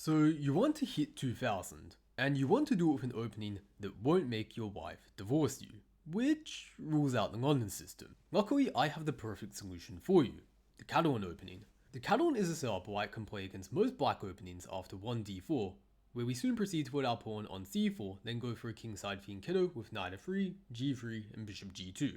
So you want to hit 2000, and you want to do it with an opening that won't make your wife divorce you, which rules out the London system. Luckily, I have the perfect solution for you, the Catalan opening. The Catalan is a setup white can play against most black openings after 1d4, where we soon proceed to put our pawn on c4, then go for a kingside fianchetto with knight f3, g3, and bishop g2.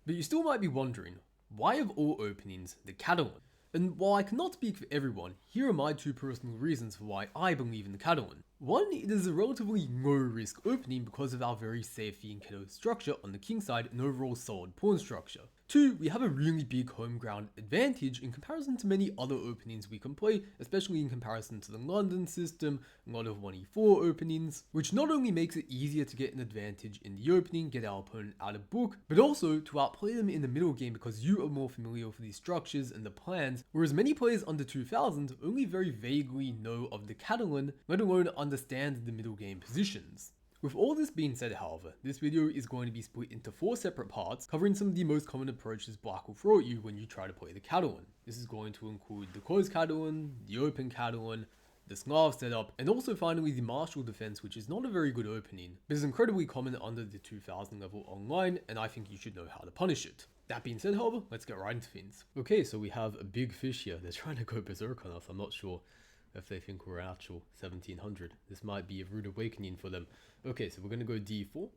But you still might be wondering, why of all openings the Catalan? And while I cannot speak for everyone, here are my two personal reasons for why I believe in the Catalan. One, it is a relatively low risk opening because of our very safe fianchetto structure on the king side and overall solid pawn structure. Two, we have a really big home ground advantage in comparison to many other openings we can play, especially in comparison to the London system, a lot of 1e4 openings, which not only makes it easier to get an advantage in the opening, get our opponent out of book, but also to outplay them in the middle game because you are more familiar with these structures and the plans, whereas many players under 2000 only very vaguely know of the Catalan, let alone understand the middle game positions. With all this being said, however, this video is going to be split into 4 separate parts, covering some of the most common approaches black will throw at you when you try to play the Catalan. This is going to include the closed Catalan, the open Catalan, the Slav Setup, and also finally the martial defense, which is not a very good opening, but is incredibly common under the 2000 level online, and I think you should know how to punish it. That being said, however, let's get right into things. Okay, so we have a big fish here. They're trying to go berserk on us. I'm not sure if they think we're actual 1700. This might be a rude awakening for them. Okay, so we're going to go d4,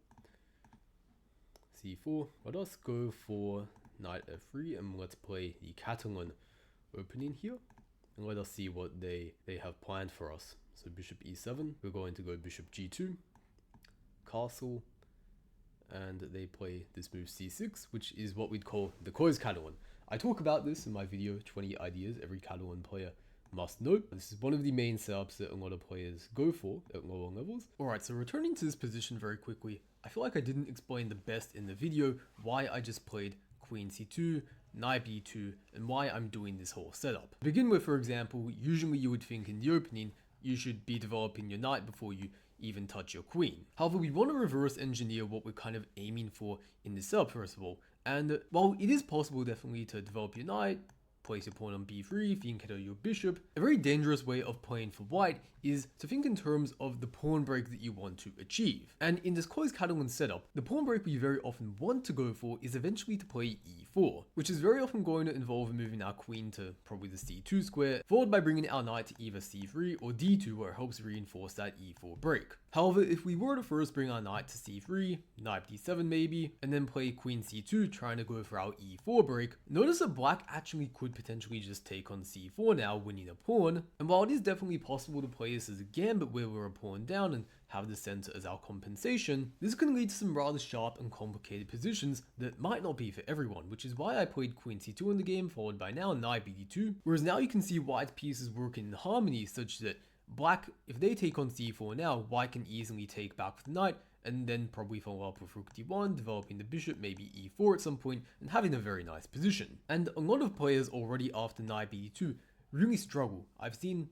c4. Let us go for knight f3 and let's play the Catalan opening here. And let us see what they have planned for us. So bishop e7, we're going to go bishop g2, castle, and they play this move c6, which is what we'd call the closed Catalan. I talk about this in my video, 20 ideas every Catalan player must know. This is one of the main setups that a lot of players go for at lower levels. Alright, so returning to this position very quickly, I feel like I didn't explain the best in the video why I just played queen c2, knight b2, and why I'm doing this whole setup. To begin with, for example, usually you would think in the opening, you should be developing your knight before you even touch your queen. However, we want to reverse engineer what we're kind of aiming for in this setup first of all. And while it is possible definitely to develop your knight, place your pawn on b3, fianchetto your bishop, a very dangerous way of playing for white is to think in terms of the pawn break that you want to achieve. And in this closed Catalan setup, the pawn break we very often want to go for is eventually to play e4, which is very often going to involve moving our queen to probably the c2 square, followed by bringing our knight to either c3 or d2 where it helps reinforce that e4 break. However, if we were to first bring our knight to c3, knight d7 maybe, and then play queen c2 trying to go for our e4 break, notice that black actually could potentially just take on c4 now, winning a pawn. And while it is definitely possible to play this as a gambit where we're a pawn down and have the center as our compensation, this can lead to some rather sharp and complicated positions that might not be for everyone, which is why I played queen c2 in the game, followed by now knight bd2, whereas now you can see white's pieces work in harmony such that black, if they take on c4 now, white can easily take back with the knight, and then probably follow up with rook d1, developing the bishop, maybe e4 at some point, and having a very nice position. And a lot of players already after knight b2 really struggle.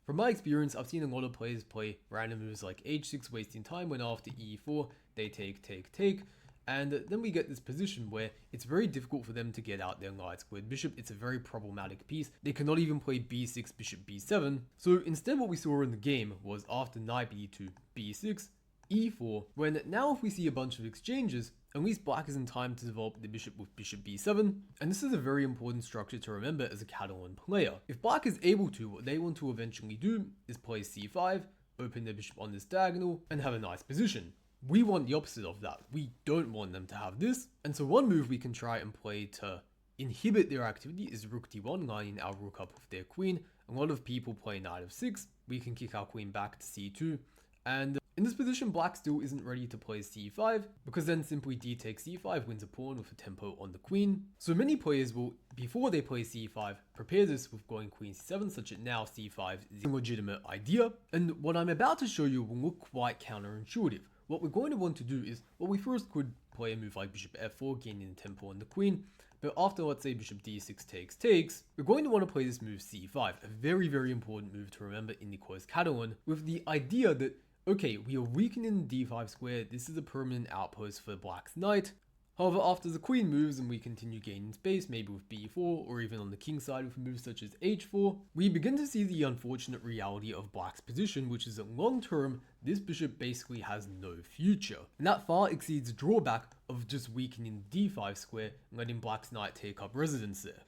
From my experience, I've seen a lot of players play random moves like h6, wasting time, when after e4, they take, and then we get this position where it's very difficult for them to get out their light squared bishop. It's a very problematic piece. They cannot even play b6, bishop b7. So instead what we saw in the game was after knight b2, b6, e4, when now if we see a bunch of exchanges, at least black is in time to develop the bishop with bishop b7, and this is a very important structure to remember as a Catalan player. If black is able to, what they want to eventually do is play c5, open their bishop on this diagonal, and have a nice position. We want the opposite of that. We don't want them to have this, and so one move we can try and play to inhibit their activity is rook d1, lining our rook up with their queen. A lot of people play knight f6, we can kick our queen back to c2, and in this position, black still isn't ready to play c5, because then simply d takes c5 wins a pawn with a tempo on the queen. So many players will, before they play c5, prepare this with going queen c7, such that now c5 is a legitimate idea. And what I'm about to show you will look quite counterintuitive. What we're going to want to do is, well, we first could play a move like bishop f4, gaining the tempo on the queen, but after, let's say, bishop d6 takes, we're going to want to play this move c5, a very, very important move to remember in the closed Catalan, with the idea that, okay, we are weakening the d5 square, this is a permanent outpost for black's knight, However, after the queen moves and we continue gaining space, maybe with b4 or even on the king side with moves such as h4, we begin to see the unfortunate reality of black's position, which is that long term, this bishop basically has no future. And that far exceeds the drawback of just weakening the d5 square and letting black's knight take up residence there.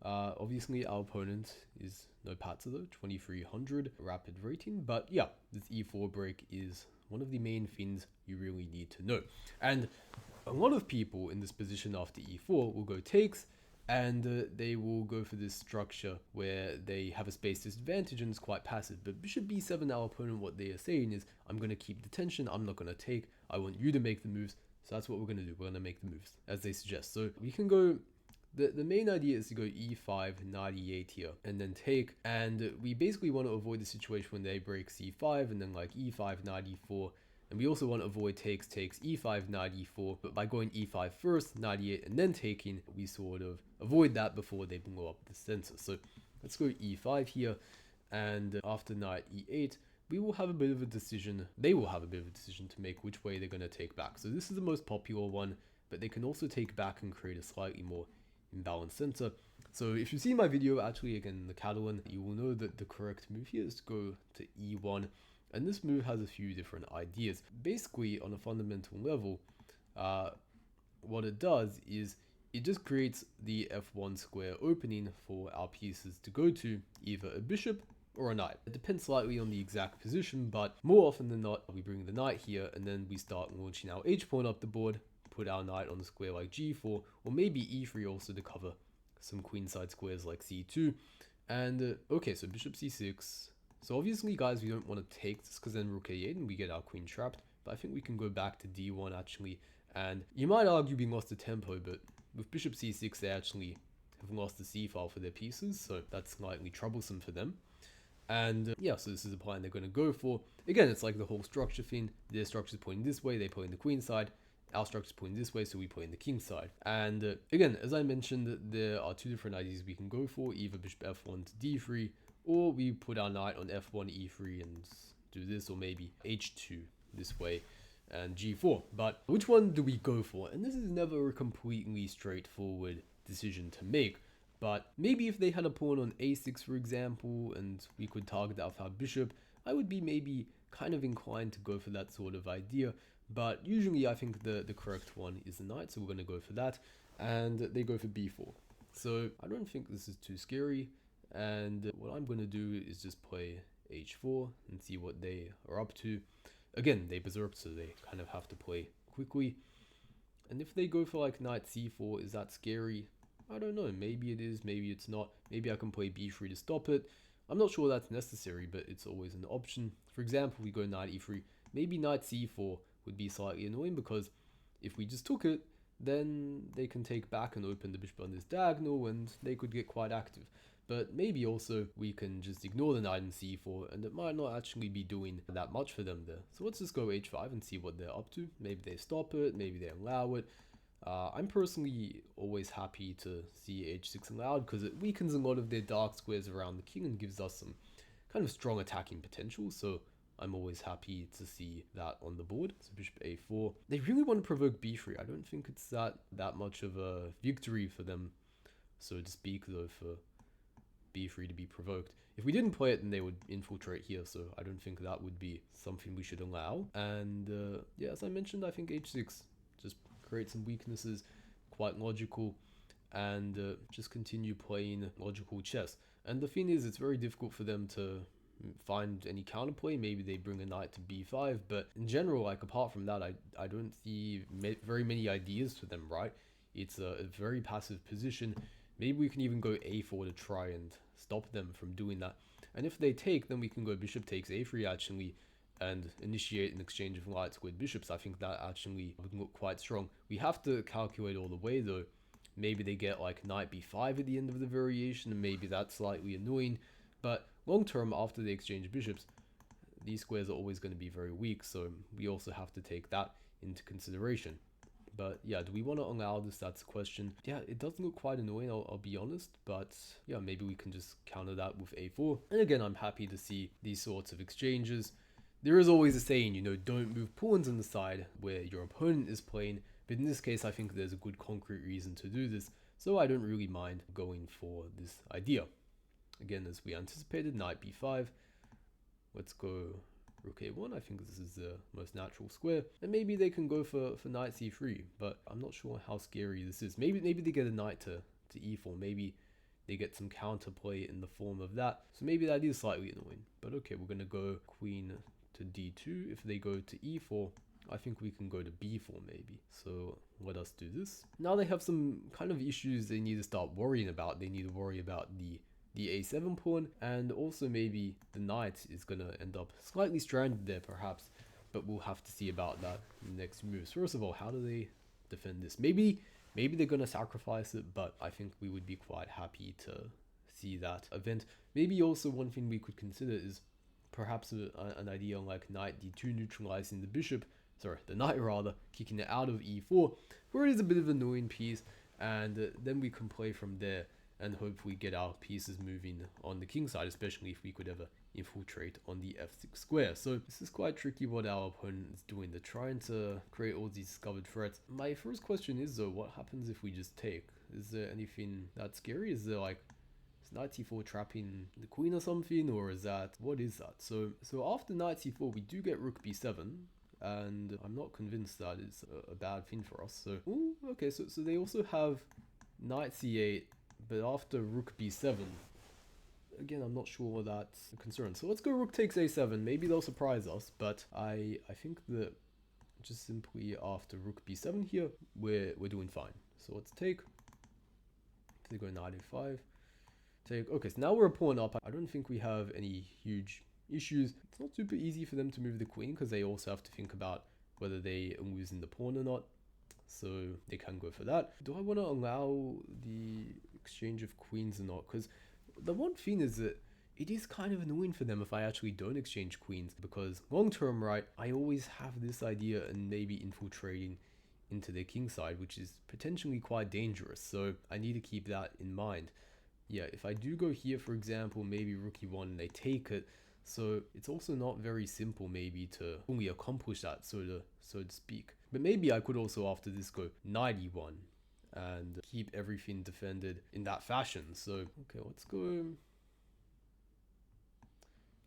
Obviously our opponent is no Patzer though, 2300 rapid rating, but yeah, this e4 break is one of the main things you really need to know. And a lot of people in this position after e4 will go takes, and they will go for this structure where they have a space disadvantage and it's quite passive. But bishop b7, our opponent, what they are saying is, I'm going to keep the tension, I'm not going to take, I want you to make the moves. So that's what we're going to do, we're going to make the moves as they suggest. So we can go, the main idea is to go e5, knight e8 here, and then take, and we basically want to avoid the situation when they break c5, and then like e5, knight e4, and we also want to avoid takes, e5, knight e4, but by going e5 first, knight e8, and then taking, we sort of avoid that before they blow up the center. So let's go e5 here, and after knight e8, we will have a bit of a decision, they will have a bit of a decision to make which way they're going to take back. So this is the most popular one, but they can also take back and create a slightly more imbalanced center. So if you see my video, actually again, the Catalan, you will know that the correct move here is to go to e1. And this move has a few different ideas. Basically, on a fundamental level, what it does is it just creates the f1 square opening for our pieces to go to either a bishop or a knight. It depends slightly on the exact position, but more often than not, we bring the knight here and then we start launching our h-pawn up the board, put our knight on the square like g4, or maybe e3 also to cover some queenside squares like c2. And okay, so bishop c6. So obviously, guys, we don't want to take this because then rook a8 and we get our queen trapped. But I think we can go back to d1 actually. And you might argue we lost the tempo, but with bishop c6, they actually have lost the c file for their pieces. So that's slightly troublesome for them. And yeah, so this is the plan they're going to go for. Again, it's like the whole structure thing. Their structure's pointing this way, they point the queen side. Our structure's pointing this way, so we point the king side. And again, as I mentioned, there are two different ideas we can go for. Either bishop f1 to d3, or we put our knight on f1, e3 and do this, or maybe h2 this way and g4. But which one do we go for? And this is never a completely straightforward decision to make. But maybe if they had a pawn on a6, for example, and we could target that with our bishop, I would be maybe kind of inclined to go for that sort of idea. But usually I think the correct one is the knight, so we're going to go for that. And they go for b4. So I don't think this is too scary. And what I'm going to do is just play h4 and see what they are up to. Again, they berserked, so they kind of have to play quickly. And if they go for like knight c4, is that scary? I don't know. Maybe it is, maybe it's not. Maybe I can play b3 to stop it. I'm not sure that's necessary, but it's always an option. For example, we go knight e3. Maybe knight c4 would be slightly annoying because if we just took it, then they can take back and open the bishop on this diagonal and they could get quite active. But maybe also we can just ignore the knight in c4 and it might not actually be doing that much for them there. So let's just go h5 and see what they're up to. Maybe they stop it, maybe they allow it. I'm personally always happy to see h6 allowed because it weakens a lot of their dark squares around the king and gives us some kind of strong attacking potential. So I'm always happy to see that on the board. So bishop a4. They really want to provoke b3. I don't think it's that much of a victory for them, so to speak, though, for b3 to be provoked. If we didn't play it, then they would infiltrate here, so I don't think that would be something we should allow. And yeah, as I mentioned, I think h6 just create some weaknesses, quite logical, and just continue playing logical chess. And the thing is, it's very difficult for them to find any counterplay. Maybe they bring a knight to b5, but in general, like apart from that, I don't see very many ideas for them, right? It's a very passive position. Maybe we can even go a4 to try and stop them from doing that. And if they take, then we can go bishop takes a3 actually and initiate an exchange of light squared bishops. I think that actually would look quite strong. We have to calculate all the way though. Maybe they get like knight b5 at the end of the variation, and maybe that's slightly annoying. But long term, after they exchange bishops, these squares are always going to be very weak, so we also have to take that into consideration. But yeah, do we want to allow this? That's the question. Yeah, it does look quite annoying, I'll be honest. But yeah, maybe we can just counter that with a4. And again, I'm happy to see these sorts of exchanges. There is always a saying, you know, don't move pawns on the side where your opponent is playing. But in this case, I think there's a good concrete reason to do this, so I don't really mind going for this idea. Again, as we anticipated, knight b5. Let's go rook a1. I think this is the most natural square. And maybe they can go for knight c3, but I'm not sure how scary this is. Maybe they get a knight to e4. Maybe they get some counterplay in the form of that. So maybe that is slightly annoying. But okay, we're going to go queen to d2. If they go to e4, I think we can go to b4 maybe. So let us do this. Now they have some kind of issues they need to start worrying about. They need to worry about the a7 pawn, and also maybe the knight is going to end up slightly stranded there perhaps, but we'll have to see about that in the next moves. First of all, how do they defend this? Maybe they're going to sacrifice it, but I think we would be quite happy to see that event. Maybe also one thing we could consider is perhaps an idea like knight d2 neutralizing the knight rather, kicking it out of e4, where it is a bit of an annoying piece, and then we can play from there and hopefully get our pieces moving on the king side, especially if we could ever infiltrate on the f6 square. So this is quite tricky what our opponent is doing. They're trying to create all these discovered threats. My first question is though, what happens if we just take? Is there anything that scary? Is there like, is knight c4 trapping the queen or something, or is that, what is that? So after knight c4 we do get rook b7, and I'm not convinced that is a bad thing for us. So ooh, okay, so they also have knight c8, but after rook b7, again, I'm not sure that's a concern. So let's go rook takes a7. Maybe they'll surprise us, but I think that just simply after rook b7 here, we're doing fine. So let's take. If they go knight a5, take. Okay, so now we're a pawn up. I don't think we have any huge issues. It's not super easy for them to move the queen because they also have to think about whether they are losing the pawn or not. So they can go for that. Do I want to allow the exchange of queens or not? Because the one thing is that it is kind of annoying for them if I actually don't exchange queens, because long term, right, I always have this idea and maybe infiltrating into their king side, which is potentially quite dangerous. So I need to keep that in mind. Yeah, if I do go here, for example, maybe rook e1 and they take it. So it's also not very simple maybe to only accomplish that, so to speak. But maybe I could also after this go knight e1 and keep everything defended in that fashion. So okay, let's go.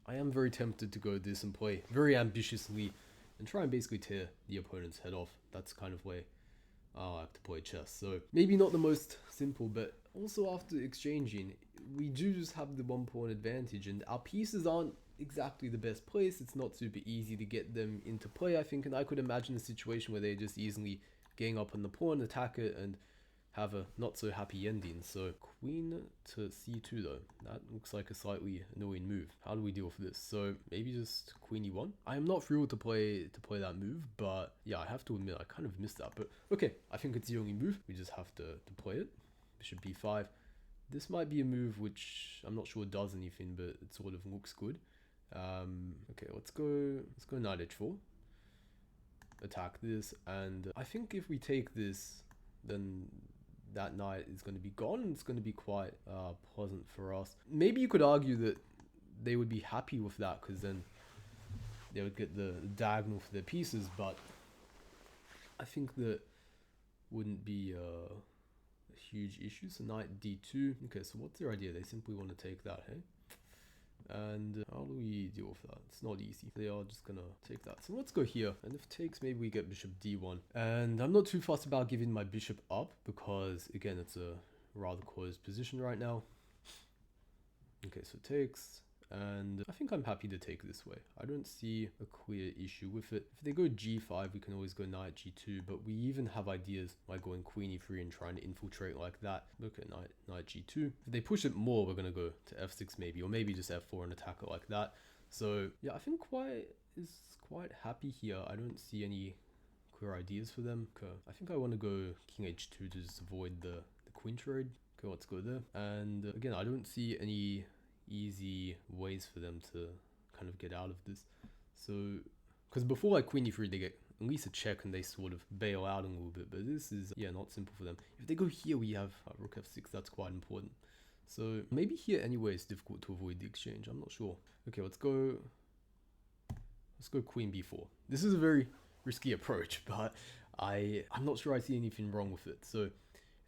I am very tempted to go this and play very ambitiously and try and basically tear the opponent's head off. That's kind of way I have to play chess. So maybe not the most simple, but also after exchanging, we do just have the 1 pawn advantage, and our pieces aren't exactly the best place. It's not super easy to get them into play, I think, and I could imagine a situation where they're just easily gang up on the pawn, attack it, and have a not so happy ending. So queen to c2 though, that looks like a slightly annoying move. How do we deal with this? So maybe just queen e1. I am not thrilled to play that move, but yeah, I have to admit I kind of missed that. But okay, I think it's the only move. We just have to play it. Bishop b5. This might be a move which I'm not sure does anything, but it sort of looks good. Okay, let's go knight h4. Attack this, and I think if we take this, then that knight is going to be gone, and it's going to be quite pleasant for us. Maybe you could argue that they would be happy with that, because then they would get the diagonal for their pieces, but I think that wouldn't be a huge issue. So knight d2. Okay, so what's their idea? They simply want to take that, hey? And how do we deal with that? It's not easy. They are just gonna take that. So let's go here. And if takes, maybe we get bishop d1. And I'm not too fussed about giving my bishop up, because again, it's a rather closed position right now. Okay, so takes. And I think I'm happy to take this way. I don't see a clear issue with it. If they go g5, we can always go knight g2, but we even have ideas like going queen e3 and trying to infiltrate like that. Look at knight g2. If they push it more, we're going to go to f6 maybe, or maybe just f4 and attack it like that. So yeah, I think is quite happy here. I don't see any clear ideas for them. Okay, I think I want to go king h2 to just avoid the queen trade. Okay, let's go there. And again, I don't see any easy ways for them to kind of get out of this. So because before like queen e3 they get at least a check and they sort of bail out a little bit, but this is not simple for them. If they go here, we have rook f6. That's quite important. So maybe here anyway it's difficult to avoid the exchange. I'm not sure. Okay, let's go queen b4. This is a very risky approach, but I'm not sure I see anything wrong with it. So if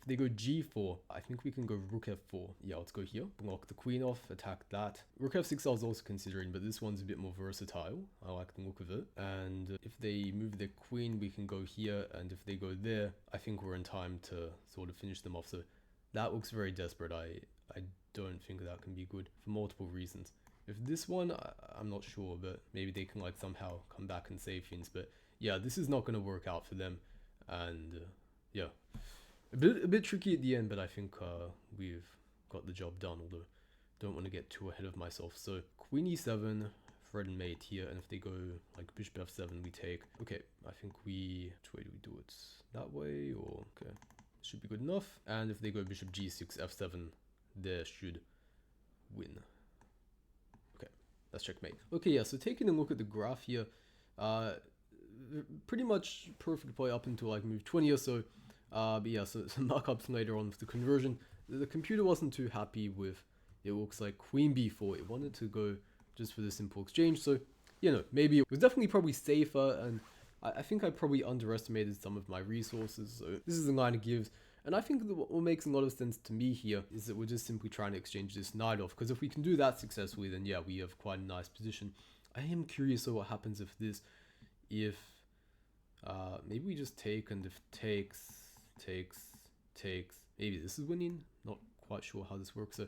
they go g4, I think we can go rook f4. Yeah, let's go here. Block the queen off, attack that. Rook f6 I was also considering, but this one's a bit more versatile. I like the look of it. And if they move their queen, we can go here. And if they go there, I think we're in time to sort of finish them off. So that looks very desperate. I don't think that can be good for multiple reasons. If this one, I'm not sure, but maybe they can like somehow come back and save things. But yeah, this is not going to work out for them. And yeah. A bit tricky at the end, but I think we've got the job done, although don't want to get too ahead of myself. So queen e7, thread and mate here, and if they go like bishop f7, we take. Okay, I think which way do we do it? That way, or okay, should be good enough. And if they go bishop g6, f7, there should win. Okay, that's checkmate. Okay, yeah, so taking a look at the graph here, pretty much perfect play up until like move 20 or so. But yeah, so some markups later on with the conversion. The computer wasn't too happy with, it looks like queen b4. It wanted to go just for the simple exchange. So, you know, maybe it was definitely probably safer. And I think I probably underestimated some of my resources. So this is the line it gives. And I think that what makes a lot of sense to me here is that we're just simply trying to exchange this knight off. Because if we can do that successfully, then yeah, we have quite a nice position. I am curious of what happens if maybe we just take, and if takes, maybe this is winning. Not quite sure how this works. So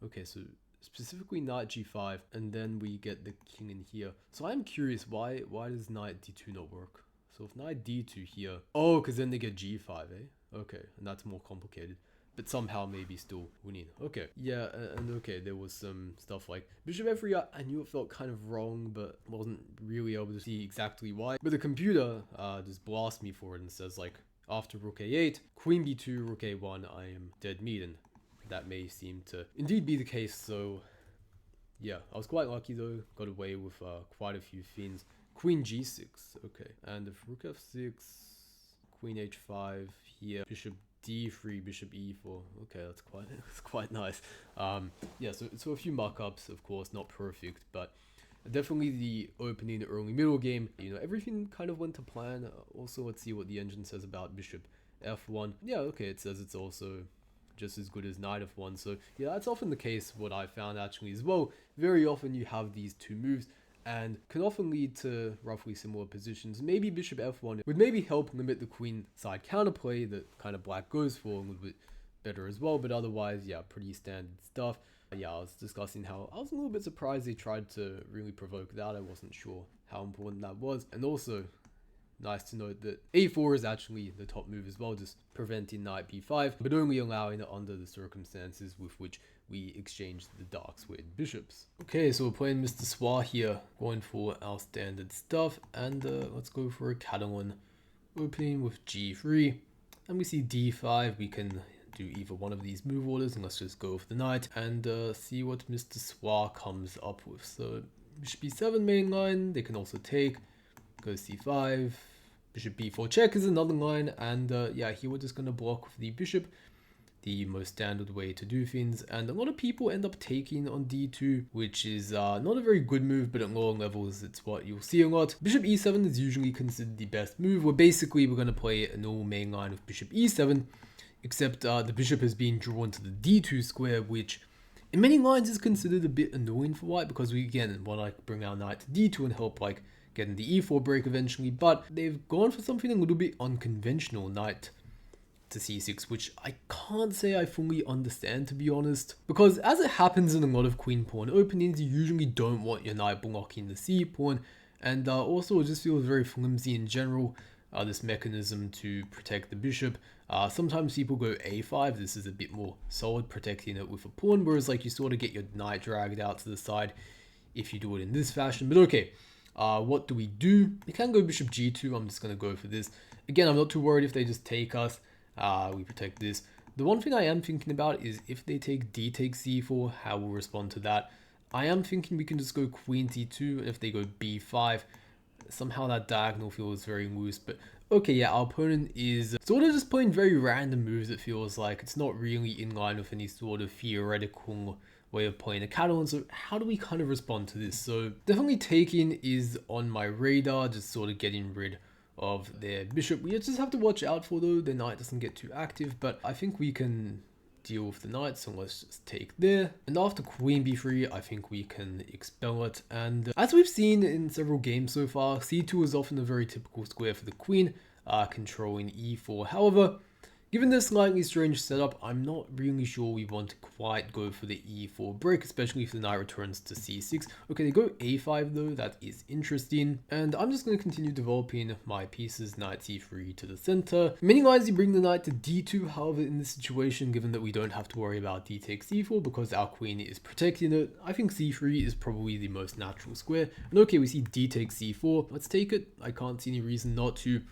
okay, so specifically knight g5, and then we get the king in here. So I'm curious, why does knight d2 not work? So if knight d2 here, oh, because then they get g5, eh? Okay, and that's more complicated, but somehow maybe still winning. Okay, yeah, and okay, there was some stuff like bishop f3. I knew it felt kind of wrong, but wasn't really able to see exactly why. But the computer just blasts me for it and says like, after rook a8, queen b2, rook a1, I am dead meat, and that may seem to indeed be the case. So yeah, I was quite lucky though, got away with quite a few things. Queen g6, okay, and if rook f6, queen h5 here, bishop d3, bishop e4, okay, that's quite nice. Yeah, so a few markups, of course, not perfect, but definitely the opening, early, middle game, you know, everything kind of went to plan. Also, let's see what the engine says about bishop f1. Yeah, okay, it says it's also just as good as knight f1. So yeah, that's often the case. What I found actually as well, very often you have these two moves and can often lead to roughly similar positions. Maybe bishop f1 would maybe help limit the queen side counterplay that kind of black goes for a little bit better as well, but otherwise, yeah, pretty standard stuff. Yeah, I was discussing how I was a little bit surprised they tried to really provoke that. I wasn't sure how important that was. And also, nice to note that a4 is actually the top move as well, just preventing knight b5, but only allowing it under the circumstances with which we exchange the dark squared bishops. Okay, so we're playing Mr. Swa here, going for our standard stuff, and let's go for a Catalan opening with g3, and we see d5. We can do either one of these move orders, and let's just go for the knight and see what Mr. Swa comes up with. So bishop b7 main line, they can also take, go c5, bishop b4 check is another line, and yeah, here we're just going to block with the bishop, the most standard way to do things, and a lot of people end up taking on d2, which is not a very good move, but at lower levels it's what you'll see a lot. Bishop e7 is usually considered the best move, where basically we're going to play a normal main line with bishop e7, except the bishop has been drawn to the d2 square, which in many lines is considered a bit annoying for white, because we again want to like bring our knight to d2 and help like getting the e4 break eventually, but they've gone for something a little bit unconventional, knight to c6, which I can't say I fully understand, to be honest, because as it happens in a lot of queen pawn openings, you usually don't want your knight blocking the c pawn, and also it just feels very flimsy in general, this mechanism to protect the bishop. Sometimes people go a5, this is a bit more solid, protecting it with a pawn, whereas like you sort of get your knight dragged out to the side if you do it in this fashion. But okay, what do we do? We can go bishop g2, I'm just going to go for this. Again, I'm not too worried if they just take us, we protect this. The one thing I am thinking about is if they take d takes c4, how we'll respond to that. I am thinking we can just go queen c2, and if they go b5, somehow that diagonal feels very loose. But okay, yeah, our opponent is sort of just playing very random moves, it feels like. It's not really in line with any sort of theoretical way of playing a Catalan. So how do we kind of respond to this? So definitely taking is on my radar, just sort of getting rid of their bishop. We just have to watch out for, though, their knight doesn't get too active, but I think we can deal with the knight, so let's just take there. And after queen b3, I think we can expel it. And as we've seen in several games so far, c2 is often a very typical square for the queen, controlling e4. However, given this slightly strange setup, I'm not really sure we want to quite go for the e4 break, especially if the knight returns to c6. Okay, they go a5 though, that is interesting. And I'm just going to continue developing my pieces, knight c3 to the center. Many lines you bring the knight to d2, however in this situation, given that we don't have to worry about d takes c4 because our queen is protecting it, I think c3 is probably the most natural square. And okay, we see d takes c4, let's take it. I can't see any reason not to.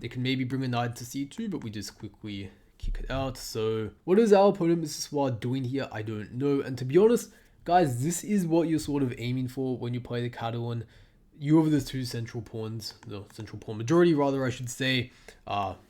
They can maybe bring a knight to c2, but we just quickly kick it out. So what is our opponent, Mr. Swad, doing here? I don't know. And to be honest, guys, this is what you're sort of aiming for when you play the Catalan. You over the two central pawns, the central pawn majority rather, I should say.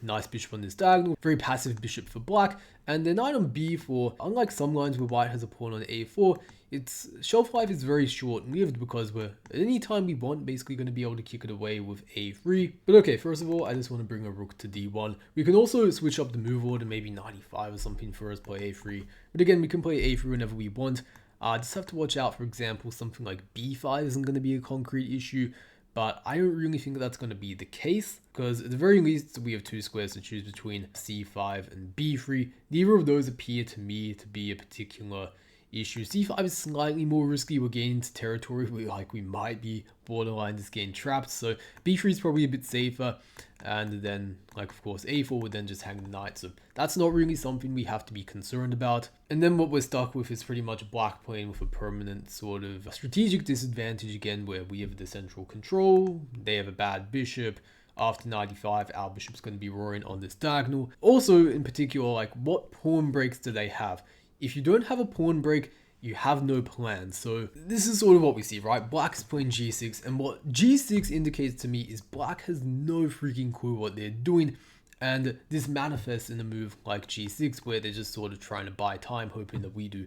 Nice bishop on this diagonal, very passive bishop for black. And the knight on b4, unlike some lines where white has a pawn on a4, its shelf life is very short-lived because we're, at any time we want, basically going to be able to kick it away with a3. But okay, first of all, I just want to bring a rook to d1. We can also switch up the move order, maybe 95 or something for us, play a3. But again, we can play a3 whenever we want. Just have to watch out, for example, something like b5 isn't going to be a concrete issue. But I don't really think that's going to be the case, because at the very least, we have two squares to choose between c5 and b3. Neither of those appear to me to be a particular issue. c5 is slightly more risky. We're getting into territory where we might be borderline just getting trapped. So b3 is probably a bit safer. And then of course a4 would then just hang the knight. So that's not really something we have to be concerned about. And then what we're stuck with is pretty much black playing with a permanent sort of strategic disadvantage again, where we have the central control. They have a bad bishop. After 95, our bishop's going to be roaring on this diagonal. Also, in particular, what pawn breaks do they have? If you don't have a pawn break, you have no plan. So this is sort of what we see, right? Black is playing g6, and what g6 indicates to me is black has no freaking clue what they're doing. And this manifests in a move like g6, where they're just sort of trying to buy time, hoping that we do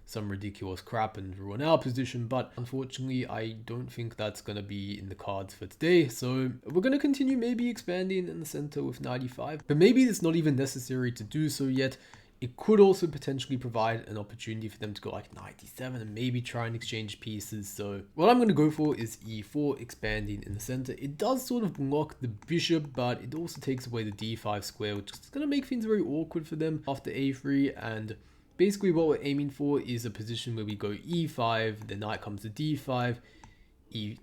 some ridiculous crap and ruin our position. But unfortunately, I don't think that's going to be in the cards for today. So we're going to continue maybe expanding in the center with 95, but maybe it's not even necessary to do so yet. It could also potentially provide an opportunity for them to go 97 and maybe try and exchange pieces. So what I'm going to go for is e4, expanding in the center. It does sort of block the bishop, but it also takes away the d5 square, which is going to make things very awkward for them after a3. And basically what we're aiming for is a position where we go e5, the knight comes to d5,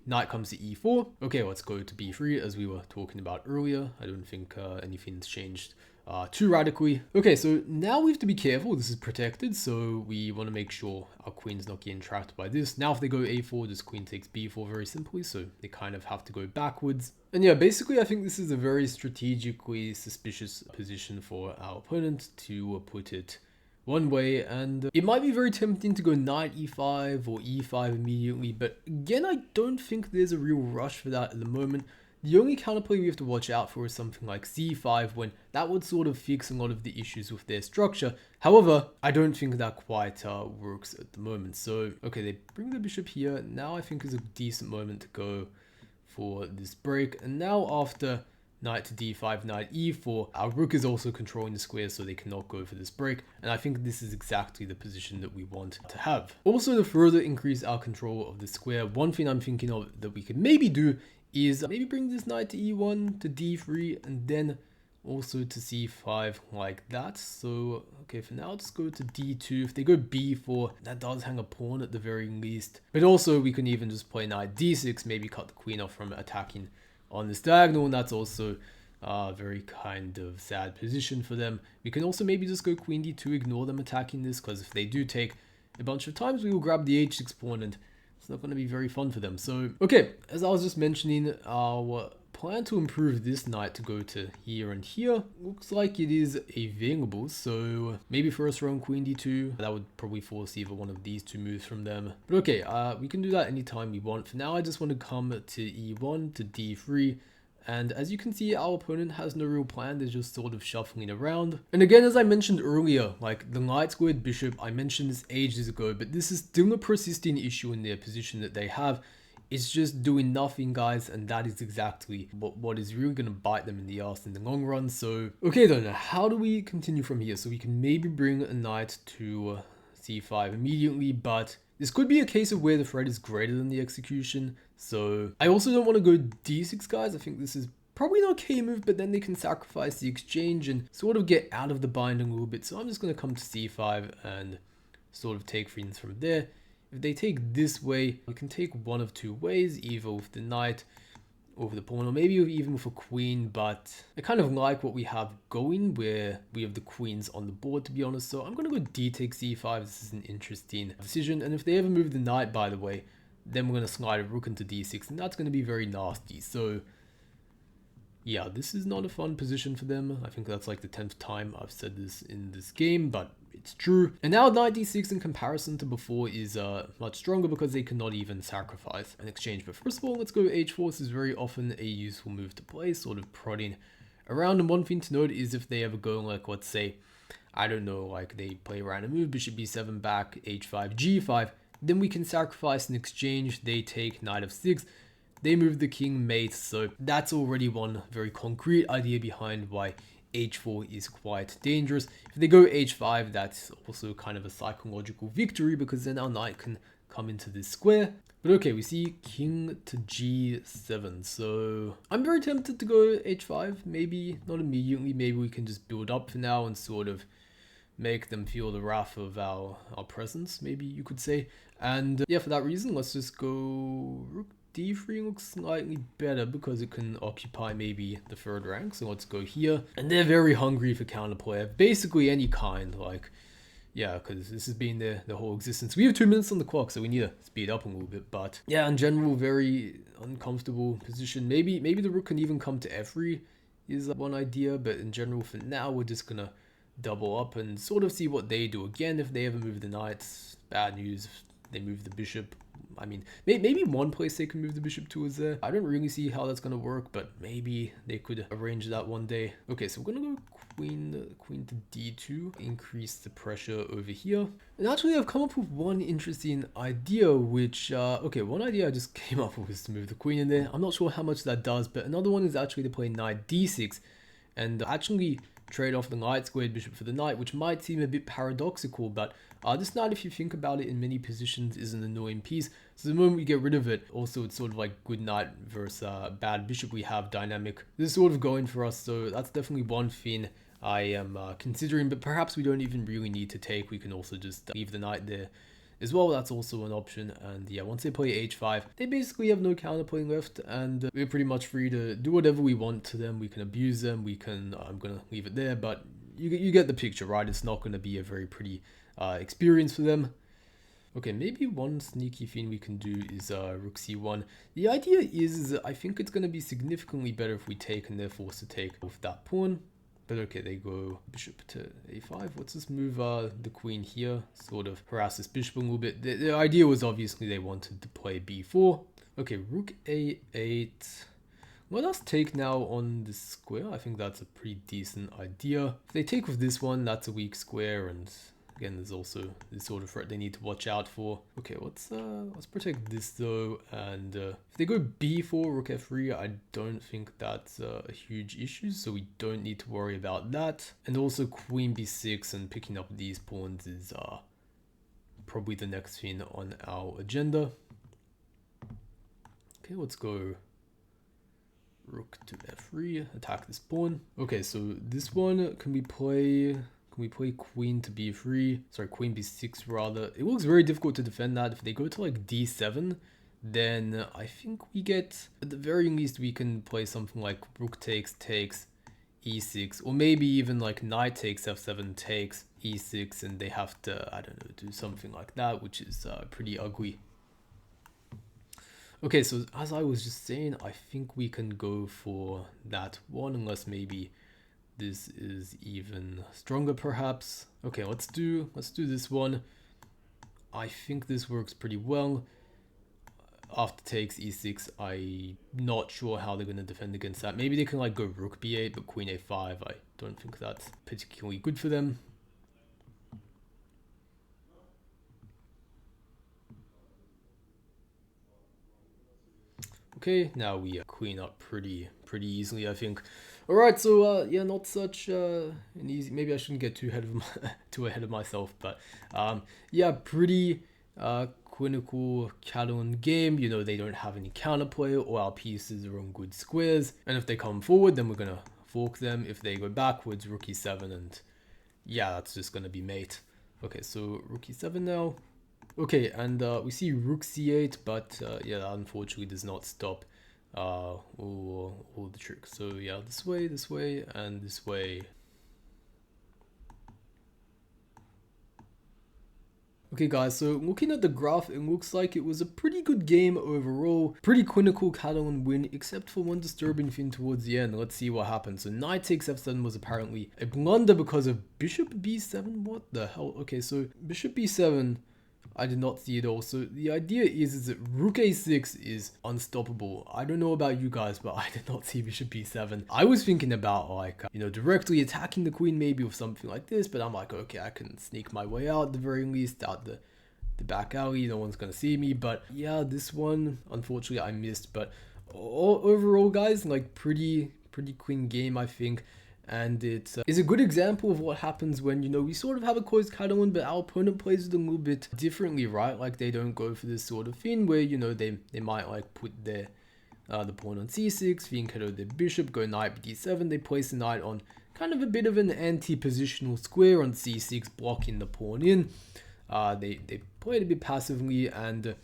knight comes to e4. Okay, let's go to b3 as we were talking about earlier. I don't think anything's changed too radically. Okay, so now we have to be careful. This is protected, so we want to make sure our queen's not getting trapped by this. Now if they go a4, this queen takes b4 very simply, so they kind of have to go backwards. And yeah, basically I think this is a very strategically suspicious position for our opponent, to put it one way. And it might be very tempting to go knight e5 or e5 immediately, but again, I don't think there's a real rush for that at the moment. The only counterplay we have to watch out for is something like c5, when that would sort of fix a lot of the issues with their structure. However, I don't think that quite works at the moment. So, okay, they bring the bishop here. Now I think is a decent moment to go for this break. And now after knight to d5, knight e4, our rook is also controlling the square, so they cannot go for this break. And I think this is exactly the position that we want to have. Also, to further increase our control of the square, one thing I'm thinking of that we could maybe do is maybe bring this knight to e1, to d3, and then also to c5 like that. So, okay, for now, just go to d2. If they go b4, that does hang a pawn at the very least. But also, we can even just play knight d6, maybe cut the queen off from attacking on this diagonal, and that's also a very kind of sad position for them. We can also maybe just go queen d2, ignore them attacking this, because if they do take a bunch of times, we will grab the h6 pawn, and it's not going to be very fun for them. So, okay, as I was just mentioning, our plan to improve this knight to go to here and here looks like it is available. So maybe first round queen d2, that would probably force either one of these two moves from them. But okay, we can do that anytime we want. For now, I just want to come to e1, to d3. And as you can see, our opponent has no real plan. They're just sort of shuffling around. And again, as I mentioned earlier, the knight squared bishop, I mentioned this ages ago, but this is still a persisting issue in their position that they have. it's just doing nothing, guys, and that is exactly what is really going to bite them in the ass in the long run. So, okay then, how do we continue from here? So we can maybe bring a knight to c5 immediately, but this could be a case of where the threat is greater than the execution. So I also don't want to go d6, guys. I think this is probably an okay move, but then they can sacrifice the exchange and sort of get out of the binding a little bit. So I'm just going to come to c5 and sort of take things from there. If they take this way, we can take one of two ways, either with the knight or with the pawn, or maybe even with a queen, but I kind of like what we have going where we have the queens on the board, to be honest. So I'm going to go d takes c5. This is an interesting decision. And if they ever move the knight, by the way, then we're going to slide a rook into d6, and that's going to be very nasty. So yeah, this is not a fun position for them. I think that's like the 10th time I've said this in this game, but it's true. And now knight d6 in comparison to before is much stronger because they cannot even sacrifice an exchange. But first of all, let's go h4. This is very often a useful move to play, sort of prodding around. And one thing to note is if they ever go like, let's say, I don't know, like they play around a move, bishop b7 back, h5, g5, then we can sacrifice an exchange. They take knight f6. They move the king mate, so that's already one very concrete idea behind why h4 is quite dangerous. If they go h5, that's also kind of a psychological victory because then our knight can come into this square. But okay, we see king to g7, so I'm very tempted to go h5, maybe not immediately, maybe we can just build up for now and sort of make them feel the wrath of our presence, maybe you could say. And yeah, for that reason, let's just go rook d3 looks slightly better because it can occupy maybe the third rank. So let's go here. And they're very hungry for counterplay of basically any kind. Like, yeah, because this has been their whole existence. We have 2 minutes on the clock, so we need to speed up a little bit. But yeah, in general, very uncomfortable position. Maybe the rook can even come to f3 is one idea. But in general, for now, we're just going to double up and sort of see what they do. Again, if they ever move the knights, bad news. If they move the bishop. I mean, maybe one place they can move the bishop to is there. I don't really see how that's going to work, but maybe they could arrange that one day. Okay, so we're going to go queen to d2, increase the pressure over here. And actually, I've come up with one interesting idea, which, okay, one idea I just came up with was to move the queen in there. I'm not sure how much that does, but another one is actually to play knight d6 and actually trade off the knight squared bishop for the knight, which might seem a bit paradoxical, but this knight, if you think about it, in many positions is an annoying piece. So the moment we get rid of it, also it's sort of like good knight versus bad bishop we have dynamic. This is sort of going for us, so that's definitely one thing I am considering, but perhaps we don't even really need to take. We can also just leave the knight there as well. That's also an option. And yeah, once they play h5, they basically have no counterplay left, and we're pretty much free to do whatever we want to them. We can abuse them. We can, I'm gonna leave it there, but you get the picture, right? It's not going to be a very pretty experience for them. Okay, maybe one sneaky thing we can do is rook c1. The idea is I think it's going to be significantly better if we take and they're forced to take with that pawn. But okay, they go bishop to a5. Let's just move the queen here, sort of harass this bishop a little bit. The idea was obviously they wanted to play b4. Okay, rook a8. Let us take now on this square. I think that's a pretty decent idea. If they take with this one, that's a weak square, and again, there's also this sort of threat they need to watch out for. Okay, let's protect this though, and if they go b4, rook f3, I don't think that's a huge issue, so we don't need to worry about that. And also queen b6 and picking up these pawns is probably the next thing on our agenda. Okay, let's go rook to f3, attack this pawn. Okay, so this one, can we play queen to b3? Sorry, queen b6 rather. It looks very difficult to defend that. If they go to like d7, then I think we get, at the very least, we can play something like rook takes e6, or maybe even like knight takes f7 takes e6, and they have to, I don't know, do something like that, which is pretty ugly. Okay, so as I was just saying, I think we can go for that one, unless maybe this is even stronger perhaps. Okay, let's do this one. I think this works pretty well. After takes e6, I'm not sure how they're going to defend against that. Maybe they can like go rook b8, but queen a5, I don't think that's particularly good for them. Okay, now we clean up pretty easily, I think. All right, so yeah, not such an easy. Maybe I shouldn't get too too ahead of myself, but yeah, pretty clinical Catalan game. You know, they don't have any counterplay. All our pieces are on good squares, and if they come forward, then we're gonna fork them. If they go backwards, rook e7, and yeah, that's just gonna be mate. Okay, so rook e7 now. Okay, and we see rook c8, but yeah, that unfortunately does not stop all the tricks. So yeah, this way, and this way. Okay guys, so looking at the graph, it looks like it was a pretty good game overall. Pretty clinical Catalan win, except for one disturbing thing towards the end. Let's see what happens. So knight takes f7 was apparently a blunder because of bishop b7. What the hell? Okay, so bishop b7, I did not see it all. So the idea is that rook a6 is unstoppable. I don't know about you guys, but I did not see bishop b7. I was thinking about like, you know, directly attacking the queen maybe with something like this, but I'm like, okay, I can sneak my way out at the very least, out the back alley. No one's gonna see me. But yeah, this one, unfortunately, I missed. But overall, guys, like pretty clean game, I think. And it is a good example of what happens when, you know, we sort of have a closed Catalan, but our opponent plays it a little bit differently, right? Like they don't go for this sort of thing where, you know, they might like put their the pawn on c6, fianchetto their bishop, go knight d7. They place the knight on kind of a bit of an anti-positional square on c6, blocking the pawn in. They play it a bit passively, and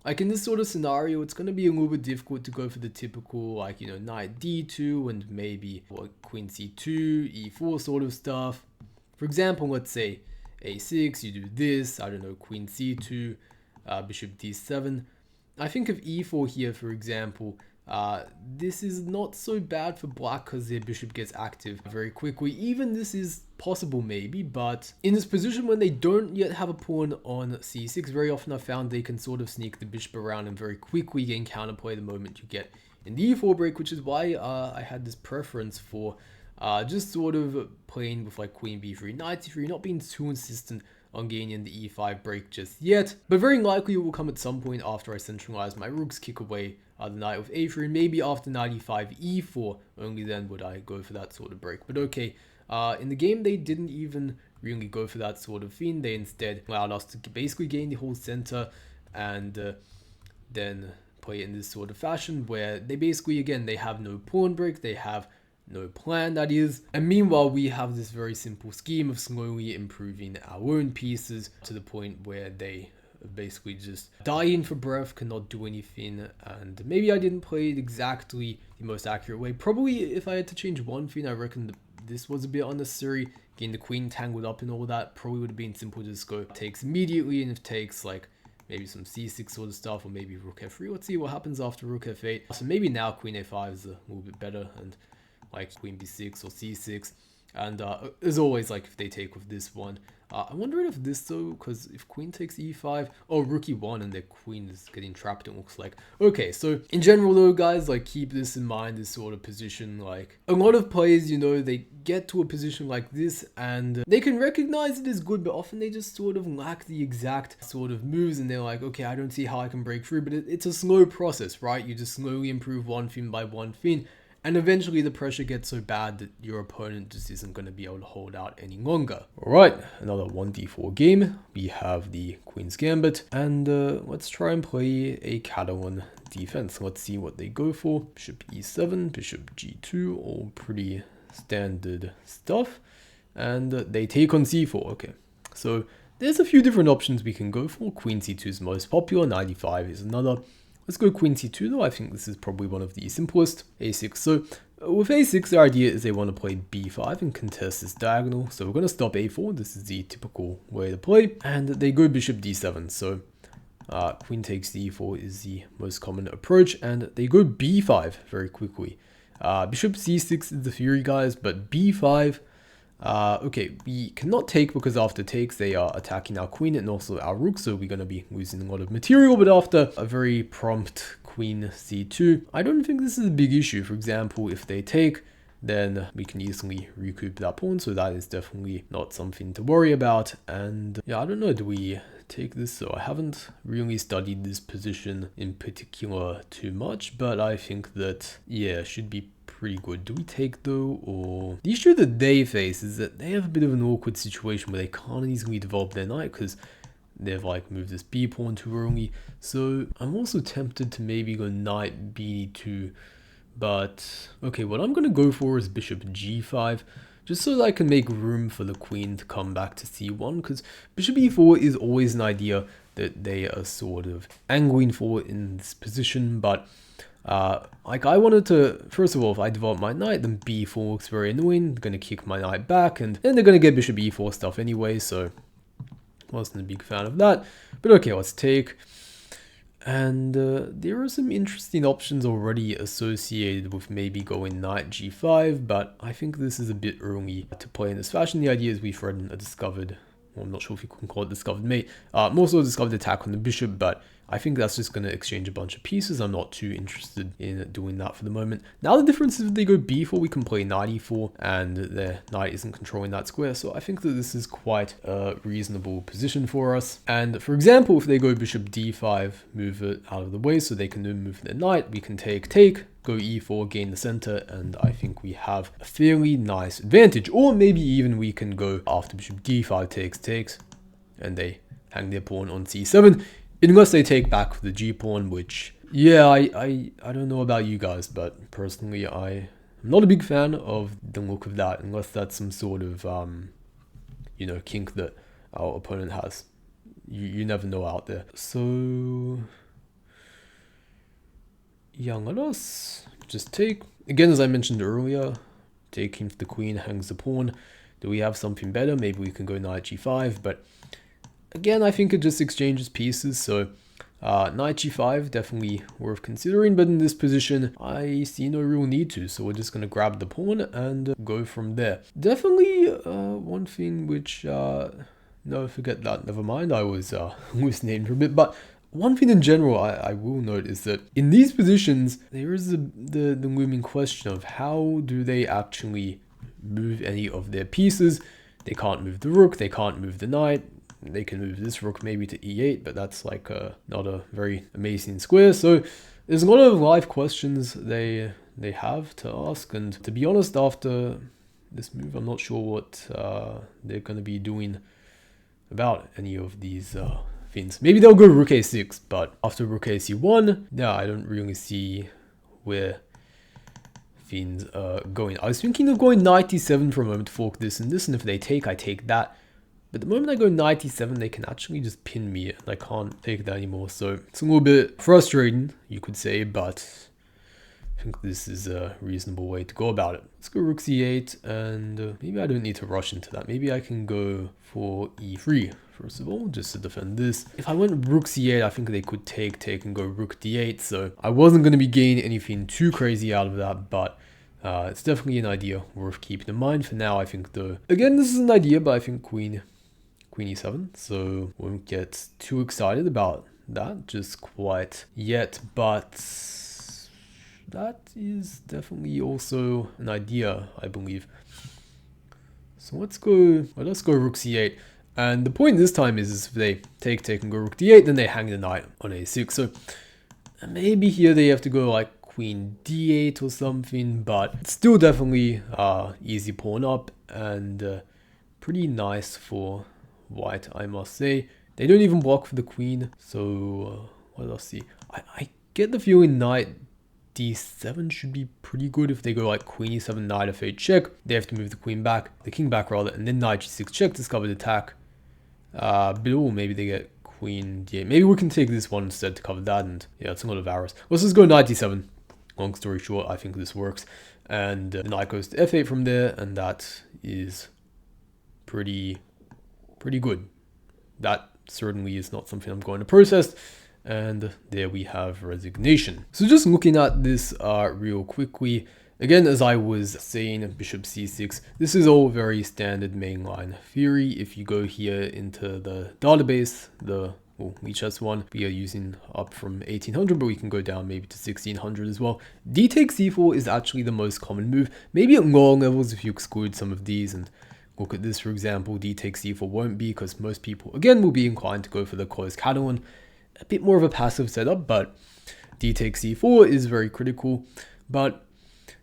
like in this sort of scenario, it's going to be a little bit difficult to go for the typical, like, you know, knight d2 and maybe like queen c2, e4 sort of stuff. For example, let's say a6, you do this, I don't know, queen c2, bishop d7. I think of e4 here, for example. This is not so bad for black because their bishop gets active very quickly. Even this is possible maybe, but in this position when they don't yet have a pawn on c6, very often I've found they can sort of sneak the bishop around and very quickly gain counterplay the moment you get in the e4 break, which is why I had this preference for just sort of playing with like queen b3, knight c3, not being too insistent on gaining the e5 break just yet, but very likely it will come at some point after I centralize my rooks, kick away the knight with a3, and maybe after knight e5, e4, only then would I go for that sort of break. But okay, in the game they didn't even really go for that sort of thing. They instead allowed us to basically gain the whole center and then play in this sort of fashion where they basically, again, they have no pawn break, they have no plan, that is, and meanwhile we have this very simple scheme of slowly improving our own pieces to the point where they basically just dying for breath, cannot do anything. And maybe I didn't play it exactly the most accurate way. Probably if I had to change one thing, I reckon this was a bit unnecessary. Getting the queen tangled up and all that probably would have been simple to just go takes immediately, and if takes like maybe some c6 sort of stuff, or maybe rook f3. Let's see what happens after rook f8. So maybe now queen a5 is a little bit better, and like queen b6 or c6. And as always, like if they take with this one, I'm wondering if this though, because if queen takes e5, oh, rook e1 and their queen is getting trapped, it looks like. Okay, so in general though, guys, like keep this in mind, this sort of position. Like a lot of players, you know, they get to a position like this and they can recognize it as good, but often they just sort of lack the exact sort of moves, and they're like, okay, I don't see how I can break through. But it's a slow process, right? You just slowly improve one thing by one thing. And eventually the pressure gets so bad that your opponent just isn't going to be able to hold out any longer. Alright, another 1d4 game. We have the Queen's Gambit. And let's try and play a Catalan defense. Let's see what they go for. Bishop e7, bishop g2, all pretty standard stuff. And they take on c4. Okay, so there's a few different options we can go for. Queen c2 is most popular, knight e5 is another. Let's go queen c2 though. I think this is probably one of the simplest. a6. So with a6, the idea is they want to play b5 and contest this diagonal. So we're going to stop a4. This is the typical way to play. And they go bishop d7. So queen takes d4 is the most common approach. And they go b5 very quickly. Bishop c6 is the theory, guys, but b5... okay, we cannot take because after takes they are attacking our queen and also our rook, so we're going to be losing a lot of material. But after a very prompt queen c2, I don't think this is a big issue. For example, if they take, then we can easily recoup that pawn, so that is definitely not something to worry about. And yeah, I don't know, do we take this. So I haven't really studied this position in particular too much, but I think that, yeah, should be pretty good. Do we take though, or the issue that they face is that they have a bit of an awkward situation where they can't easily develop their knight because they've like moved this b pawn too early. So I'm also tempted to maybe go knight b2, but okay, what I'm gonna go for is bishop g5, just so that I can make room for the queen to come back to c1, because bishop e4 is always an idea that they are sort of angling for in this position. But like I wanted to, first of all, if I develop my knight, then b4 looks very annoying. They're going to kick my knight back, and then they're going to get bishop e4 stuff anyway, so wasn't a big fan of that. But okay, let's take. And there are some interesting options already associated with maybe going knight g5, but I think this is a bit early to play in this fashion. The idea is we've read a discovered, well, I'm not sure if you can call it discovered mate, more so a discovered attack on the bishop, but I think that's just going to exchange a bunch of pieces. I'm not too interested in doing that for the moment. Now the difference is if they go b4, we can play knight e4, and their knight isn't controlling that square. So I think that this is quite a reasonable position for us. And for example, if they go bishop d5, move it out of the way so they can then move their knight, we can take, go e4, gain the center, and I think we have a fairly nice advantage. Or maybe even we can go after bishop d5 takes, and they hang their pawn on c7. Unless they take back the g-pawn, which, yeah, I don't know about you guys, but personally, I'm not a big fan of the look of that, unless that's some sort of, you know, kink that our opponent has. You never know out there. So, yeah, let us just take, again, as I mentioned earlier, taking the queen hangs the pawn. Do we have something better? Maybe we can go knight g5, but again, I think it just exchanges pieces, so knight g5 definitely worth considering, but in this position, I see no real need to, so we're just going to grab the pawn and go from there. Definitely one thing which, no, forget that, never mind, I was hallucinating for a bit, but one thing in general I will note is that in these positions, there is the looming question of how do they actually move any of their pieces. They can't move the rook, they can't move the knight. They can move this rook maybe to e8, but that's like not a very amazing square. So there's a lot of live questions they have to ask. And to be honest, after this move, I'm not sure what they're going to be doing about any of these things. Maybe they'll go rook a6, but after rook ac1, yeah, I don't really see where things are going. I was thinking of going knight e7 for a moment to fork this and this, and if they take, I take that. But the moment I go knight e7, they can actually just pin me, and I can't take that anymore. So it's a little bit frustrating, you could say, but I think this is a reasonable way to go about it. Let's go rook c8, and maybe I don't need to rush into that. Maybe I can go for e3, first of all, just to defend this. If I went rook c8, I think they could take, and go rook d8. So I wasn't going to be gaining anything too crazy out of that, but it's definitely an idea worth keeping in mind. For now, I think though, again, this is an idea, but I think queen e7, so won't get too excited about that just quite yet, but that is definitely also an idea, I believe. So let us go rook c8, and the point this time is if they take and go rook d8, then they hang the knight on a6, so maybe here they have to go like queen d8 or something, but it's still definitely easy pawn up, and pretty nice for white, I must say. They don't even block for the queen, so what else? See, I get the feeling knight d7 should be pretty good. If they go like queen e7, knight f8 check, they have to move the queen back, the king back rather, and then knight g6 check, discovered attack. But maybe they get queen d8. Maybe we can take this one instead to cover that, and yeah, it's a lot of arrows. Let's just go knight d7. Long story short, I think this works, and the knight goes to f8 from there, and that is pretty good. That certainly is not something I'm going to process, and there we have resignation. So just looking at this real quickly, again, as I was saying, bishop c6, this is all very standard mainline theory. If you go here into the database, the Lichess one, we are using up from 1800, but we can go down maybe to 1600 as well. D takes c4 is actually the most common move, maybe at lower levels if you exclude some of these, and look at this, for example, d takes c4 won't be, because most people, again, will be inclined to go for the closed Catalan. A bit more of a passive setup, but d takes c4 is very critical. But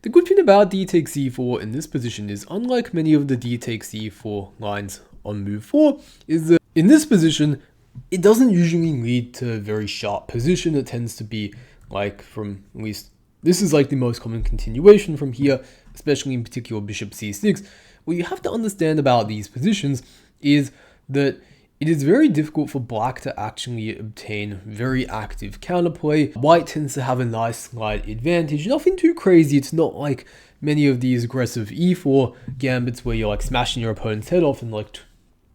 the good thing about d takes c4 in this position is, unlike many of the d takes c4 lines on move 4, is that in this position, it doesn't usually lead to a very sharp position. It tends to be like, from at least, this is like the most common continuation from here, especially in particular bishop c6. What you have to understand about these positions is that it is very difficult for black to actually obtain very active counterplay. White tends to have a nice slight advantage. Nothing too crazy. It's not like many of these aggressive e4 gambits where you're like smashing your opponent's head off in like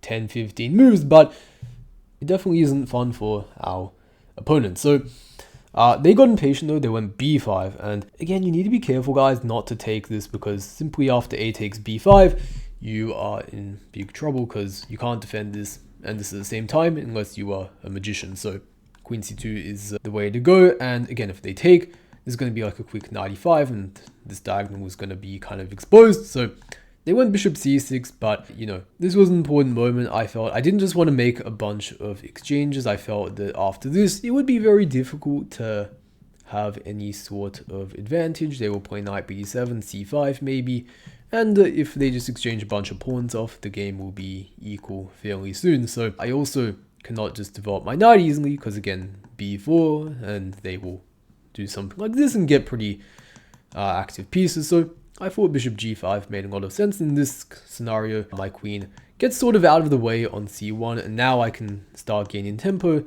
10, 15 moves, but it definitely isn't fun for our opponents. So they got impatient though. They went b5, and again, you need to be careful, guys, not to take this, because simply after a takes b5, you are in big trouble, because you can't defend this and this at the same time unless you are a magician. So queen c2 is the way to go. And again, if they take, this is going to be like a quick 95, and this diagonal was going to be kind of exposed. So they went bishop c6, but you know, this was an important moment. I felt I didn't just want to make a bunch of exchanges. I felt that after this, it would be very difficult to have any sort of advantage. They will play knight b7, c5 maybe, and if they just exchange a bunch of pawns off, the game will be equal fairly soon. So I also cannot just develop my knight easily, because again, b4, and they will do something like this and get pretty active pieces. So I thought bishop g5 made a lot of sense in this scenario. My queen gets sort of out of the way on c1, and now I can start gaining tempo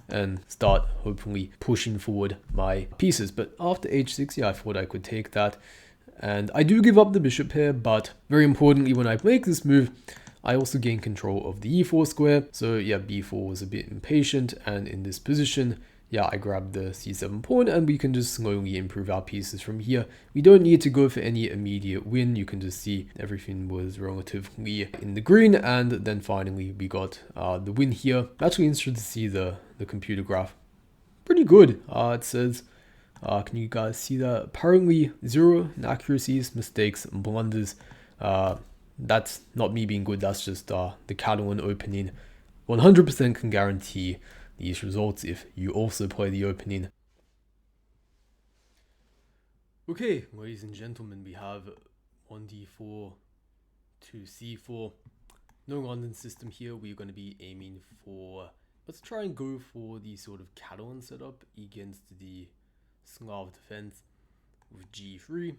and start hopefully pushing forward my pieces. But after h6, yeah, I thought I could take that. And I do give up the bishop here, but very importantly, when I make this move, I also gain control of the e4 square. So yeah, b4 was a bit impatient, and in this position, yeah, I grabbed the c7 pawn, and we can just slowly improve our pieces from here. We don't need to go for any immediate win. You can just see everything was relatively in the green, and then finally we got the win here. I'm actually interested to see the computer graph. Pretty good. It says, can you guys see that? Apparently 0 inaccuracies, mistakes, and blunders. That's not me being good, that's just the Catalan opening. 100% can guarantee these results if you also play the opening. Okay, ladies and gentlemen, we have 1d4 to c4. No London system here. We're going to be aiming for, let's try and go for the sort of Catalan setup against the Slav defense with g3.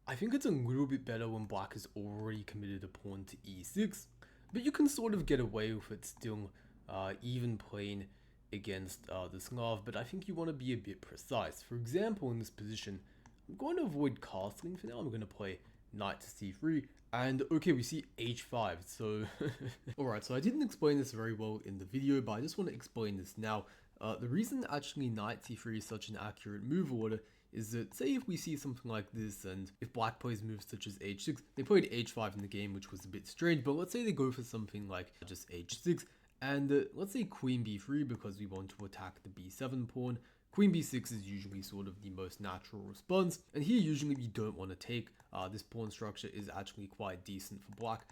I think it's a little bit better when black has already committed a pawn to e6, but you can sort of get away with it still, even playing against the Slav. But I think you want to be a bit precise. For example, in this position, I'm going to avoid castling for now. I'm going to play knight to c3, and okay, we see h5. So alright, so I didn't explain this very well in the video, but I just want to explain this now. The reason actually knight c3 is such an accurate move order is that, say if we see something like this, and if black plays moves such as h6, they played h5 in the game, which was a bit strange, but let's say they go for something like just h6, and let's say queen b3, because we want to attack the b7 pawn. Queen b6 is usually sort of the most natural response, and here usually we don't want to take. This pawn structure is actually quite decent for black,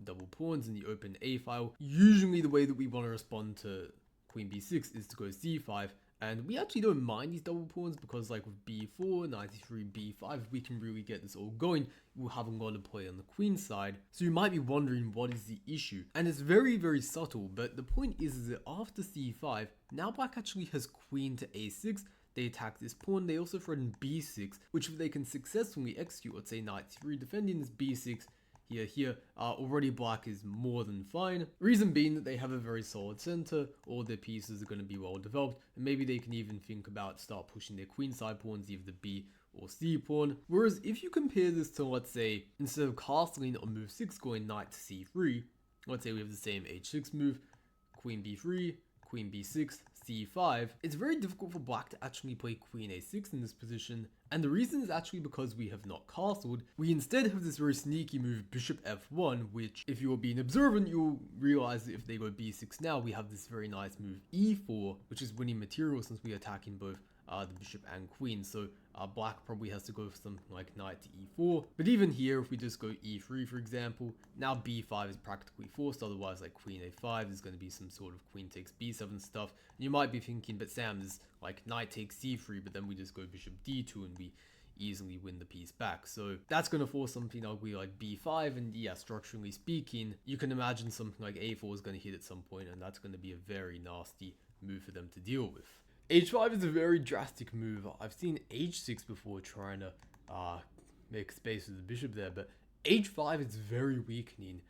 double pawns in the open a file. Usually the way that we want to respond to queen b6 is to go c5, and we actually don't mind these double pawns, because like with b4, knight e3, b5, if we can really get this all going, we'll have a lot of play on the queen side. So you might be wondering, what is the issue? And it's very, very subtle, but the point is that after c5, now black actually has queen to a6, they attack this pawn, they also threaten b6, which if they can successfully execute, let's say knight e3, defending this b6, here, already black is more than fine. Reason being that they have a very solid center, all their pieces are going to be well developed, and maybe they can even think about start pushing their queenside pawns, either the b or c pawn. Whereas if you compare this to, let's say, instead of castling on move 6 going knight to c3, let's say we have the same h6 move, queen b3, queen b6, c5, it's very difficult for black to actually play queen a6 in this position, and the reason is actually because we have not castled. We instead have this very sneaky move bishop f1, which if you are being observant, you'll realize that if they go b6 now, we have this very nice move e4, which is winning material since we are attacking both the bishop and queen. So black probably has to go for something like knight to e4. But even here, if we just go e3, for example, now b5 is practically forced. Otherwise, like queen a5, there's going to be some sort of queen takes b7 stuff. And you might be thinking, but Sam, there's like knight takes c3, but then we just go bishop d2 and we easily win the piece back. So that's going to force something ugly like b5, and yeah, structurally speaking, you can imagine something like a4 is going to hit at some point, and that's going to be a very nasty move for them to deal with. h5 is a very drastic move. I've seen h6 before trying to make space with the bishop there, but h5 is very weakening.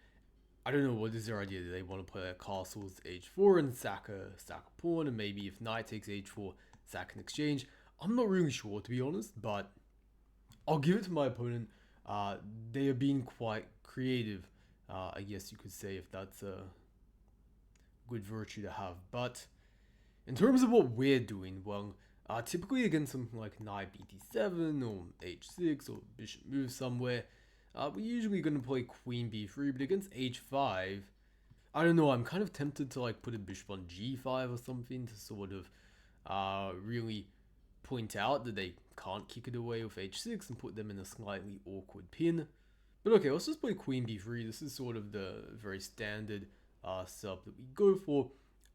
I don't know what is their idea. Do they want to play like castles h4 and sack a pawn, and maybe if knight takes h4, sack an exchange? I'm not really sure, to be honest, but I'll give it to my opponent. They are being quite creative, I guess you could say, if that's a good virtue to have. But in terms of what we're doing, well, typically against something like knight bt7 or h6 or bishop moves somewhere, we're usually going to play queen b3, but against h5, I don't know, I'm kind of tempted to like put a bishop on g5 or something to sort of really point out that they can't kick it away with h6 and put them in a slightly awkward pin. But okay, let's just play queen b3. This is sort of the very standard setup that we go for.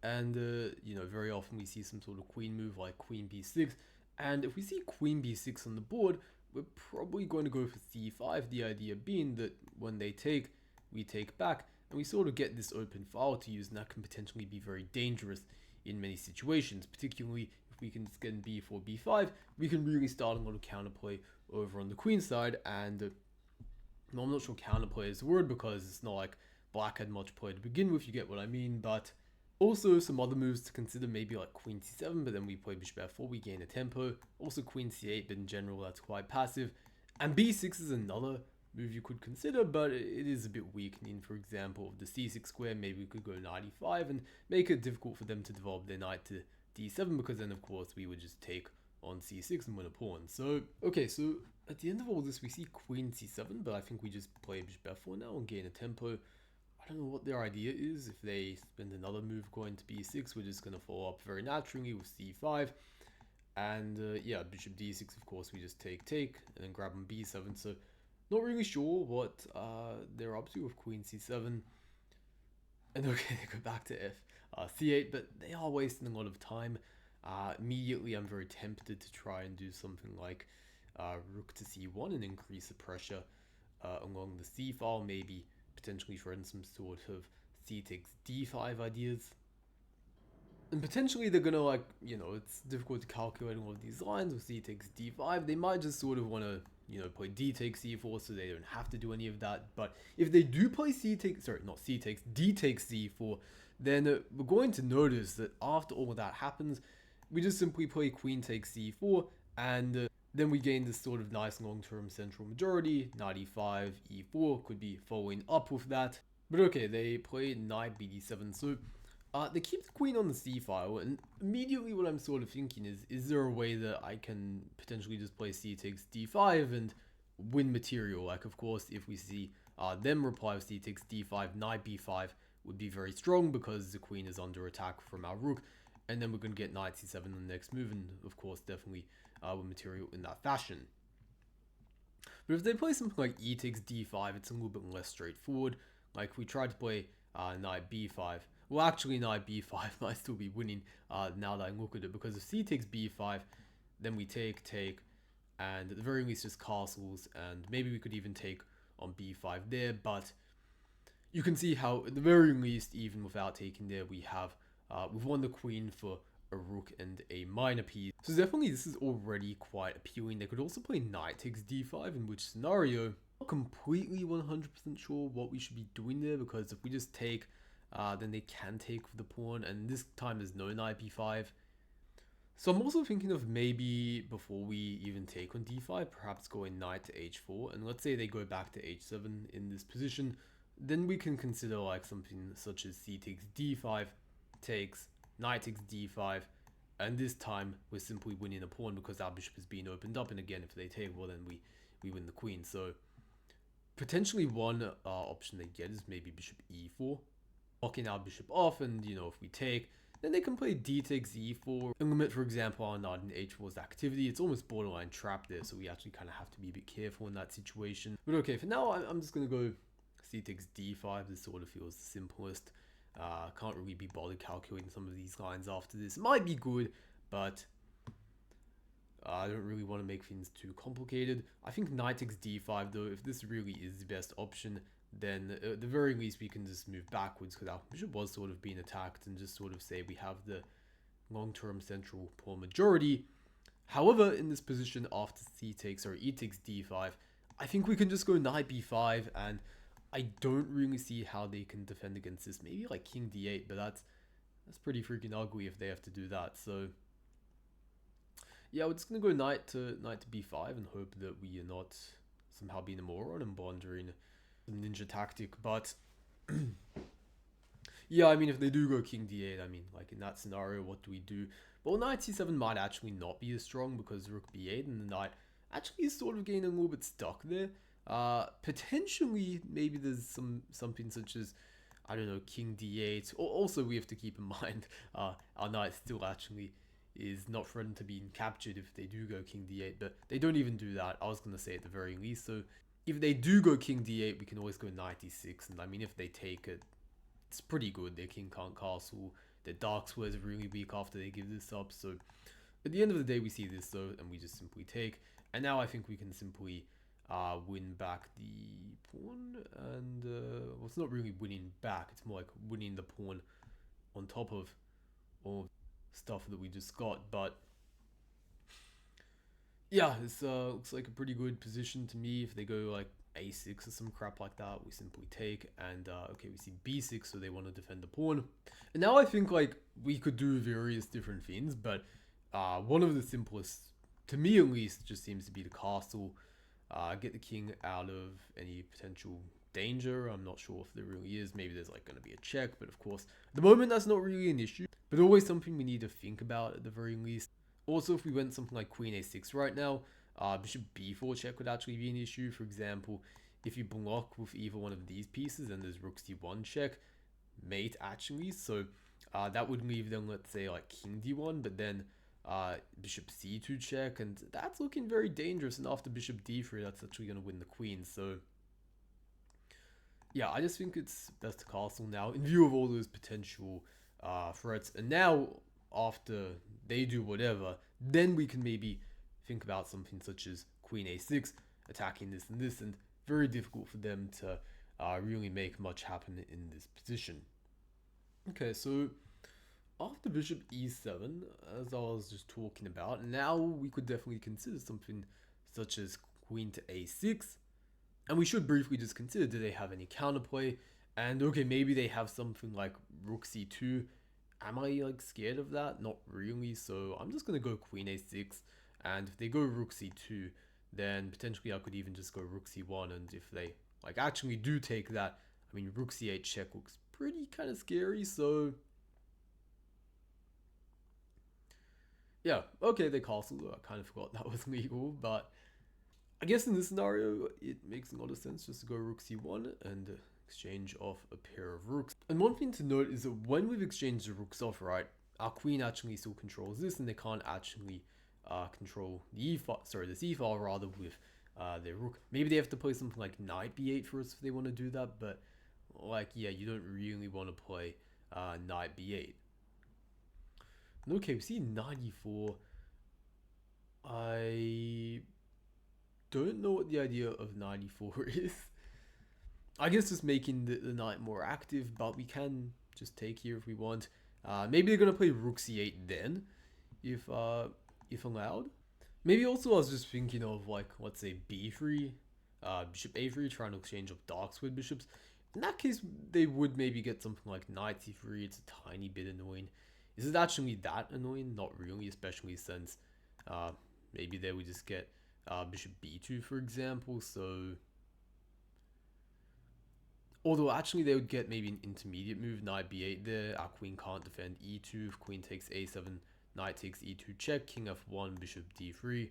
And, you know, very often we see some sort of queen move like queen b6. And if we see queen b6 on the board, we're probably going to go for c5. The idea being that when they take, we take back. And we sort of get this open file to use, and that can potentially be very dangerous in many situations, particularly if we can skin b4, b5, we can really start a lot of counterplay over on the queen side. And I'm not sure counterplay is the word because it's not like black had much play to begin with, you get what I mean. But also some other moves to consider, maybe like queen c7, but then we play bishop f4, we gain a tempo. Also queen c8, but in general that's quite passive. And b6 is another move you could consider, but it is a bit weakening. For example, the c6 square, maybe we could go knight e5 and make it difficult for them to develop their knight to d7, because then of course we would just take on c6 and win a pawn. So okay, so at the end of all this we see queen c7, but I think we just play bishop f4 now and gain a tempo. I don't know what their idea is. If they spend another move going to b6, we're just going to follow up very naturally with c5. And yeah, bishop d6, of course, we just take, and then grab on b7. So not really sure what they're up to with queen c7. And okay, they go back to c8, but they are wasting a lot of time. Immediately, I'm very tempted to try and do something like rook to c1 and increase the pressure along the c file, maybe potentially threaten some sort of c takes d5 ideas. And potentially they're gonna, like, you know, it's difficult to calculate all of these lines with c takes d5. They might just sort of want to, you know, play d takes c4 so they don't have to do any of that. But if they do play d takes c4, then we're going to notice that after all of that happens, we just simply play queen takes c4, and then we gain this sort of nice long-term central majority. Knight e5, e4 could be following up with that. But okay, they play knight bd7, so they keep the queen on the c file, and immediately what I'm sort of thinking is there a way that I can potentially just play c takes d5 and win material? Like, of course, if we see them reply with c takes d5, knight b5 would be very strong because the queen is under attack from our rook, and then we're going to get knight c7 on the next move, and of course, definitely with material in that fashion. But if they play something like e takes d5, it's a little bit less straightforward. Like, we tried to play knight b5. Well, actually, knight b5 might still be winning now that I look at it, because if c takes b5, then we take, and at the very least just castles, and maybe we could even take on b5 there. But you can see how, at the very least, even without taking there, we've won the queen for a rook and a minor piece. So definitely this is already quite appealing. They could also play knight takes d5, in which scenario I'm not completely 100% sure what we should be doing there, because if we just take, then they can take with the pawn, and this time there's no knight b5. So I'm also thinking of maybe before we even take on d5, perhaps going knight to h4, and let's say they go back to h7 in this position, then we can consider like something such as c takes d5, takes, knight takes d5, and this time we're simply winning a pawn because our bishop is being opened up, and again, if they take, well, then we win the queen. So potentially one option they get is maybe bishop e4, blocking our bishop off, and, you know, if we take, then they can play d takes e4 and limit, for example, our knight in h4's activity. It's almost borderline trap there, so we actually kind of have to be a bit careful in that situation. But okay, for now, I'm just going to go c takes d5. This sort of feels the simplest. Can't really be bothered calculating some of these lines after this. It might be good, but I don't really want to make things too complicated. I think knight takes d5 though, if this really is the best option, then at the very least we can just move backwards, because our bishop was sort of being attacked, and just sort of say we have the long-term central pawn majority. However, in this position after c takes or e takes d5, I think we can just go knight b5, and I don't really see how they can defend against this. Maybe like king d8, but that's pretty freaking ugly if they have to do that. So yeah, we're just gonna go knight to b5 and hope that we are not somehow being a moron and blundering some ninja tactic. But yeah, I mean, if they do go king d8, I mean, like in that scenario, what do we do? Well, knight c7 might actually not be as strong, because rook b8 and the knight actually is sort of getting a little bit stuck there. Potentially, maybe there's something such as, I don't know, king d8. Also, we have to keep in mind our knight still actually is not threatened to being captured if they do go king d8, but they don't even do that, I was going to say, at the very least. So if they do go king d8, we can always go knight d6, and I mean, if they take it, it's pretty good. Their king can't castle, their dark square is really weak after they give this up. So at the end of the day, we see this though, and we just simply take, and now I think we can simply win back the pawn, and well, it's not really winning back, it's more like winning the pawn on top of all stuff that we just got. But yeah, this looks like a pretty good position to me. If they go like a6 or some crap like that, we simply take, and okay, we see b6, so they want to defend the pawn. And now I think like we could do various different things, but one of the simplest, to me at least, just seems to be the castle. Get the king out of any potential danger. I'm not sure if there really is. Maybe there's like going to be a check, but of course, at the moment that's not really an issue, but always something we need to think about at the very least. Also, if we went something like queen a6 right now, bishop b4 check would actually be an issue. For example, if you block with either one of these pieces, then there's rook c1 check, mate actually. So that would leave them, let's say, like king d1, but then bishop c2 check, and that's looking very dangerous. And after bishop d3, that's actually going to win the queen. So yeah, I just think it's best to castle now in view of all those potential threats. And now after they do whatever, then we can maybe think about something such as queen a6, attacking this and this, and very difficult for them to really make much happen in this position. Okay, so after bishop e7, as I was just talking about, now we could definitely consider something such as queen to a6, and we should briefly just consider, do they have any counterplay? And okay, maybe they have something like rook c2. Am I like scared of that? Not really. So I'm just gonna go queen a6, and if they go rook c2, then potentially I could even just go rook c1. And if they like actually do take that, I mean, rook c8 check looks pretty kind of scary. So yeah, okay, they castle. I kind of forgot that was legal, but I guess in this scenario it makes a lot of sense just to go rook c1 and exchange off a pair of rooks. And one thing to note is that when we've exchanged the rooks off, right, our queen actually still controls this, and they can't actually control the the c file rather with their rook. Maybe they have to play something like knight b8 for us if they want to do that, but like, yeah, you don't really want to play knight b8. And okay, we see knight e4. I don't know what the idea of knight e4 is. I guess just making the knight more active, but we can just take here if we want. Maybe they're gonna play rook c8 then, if allowed. Maybe also I was just thinking of like, let's say b3, bishop a3, trying to exchange of darks with bishops. In that case, they would maybe get something like knight c3. It's a tiny bit annoying. Is it actually that annoying? Not really, especially since maybe they would just get bishop b2, for example. So although actually they would get maybe an intermediate move, knight b8 there. Our queen can't defend e2. If queen takes a7, knight takes e2 check, king f1, bishop d3.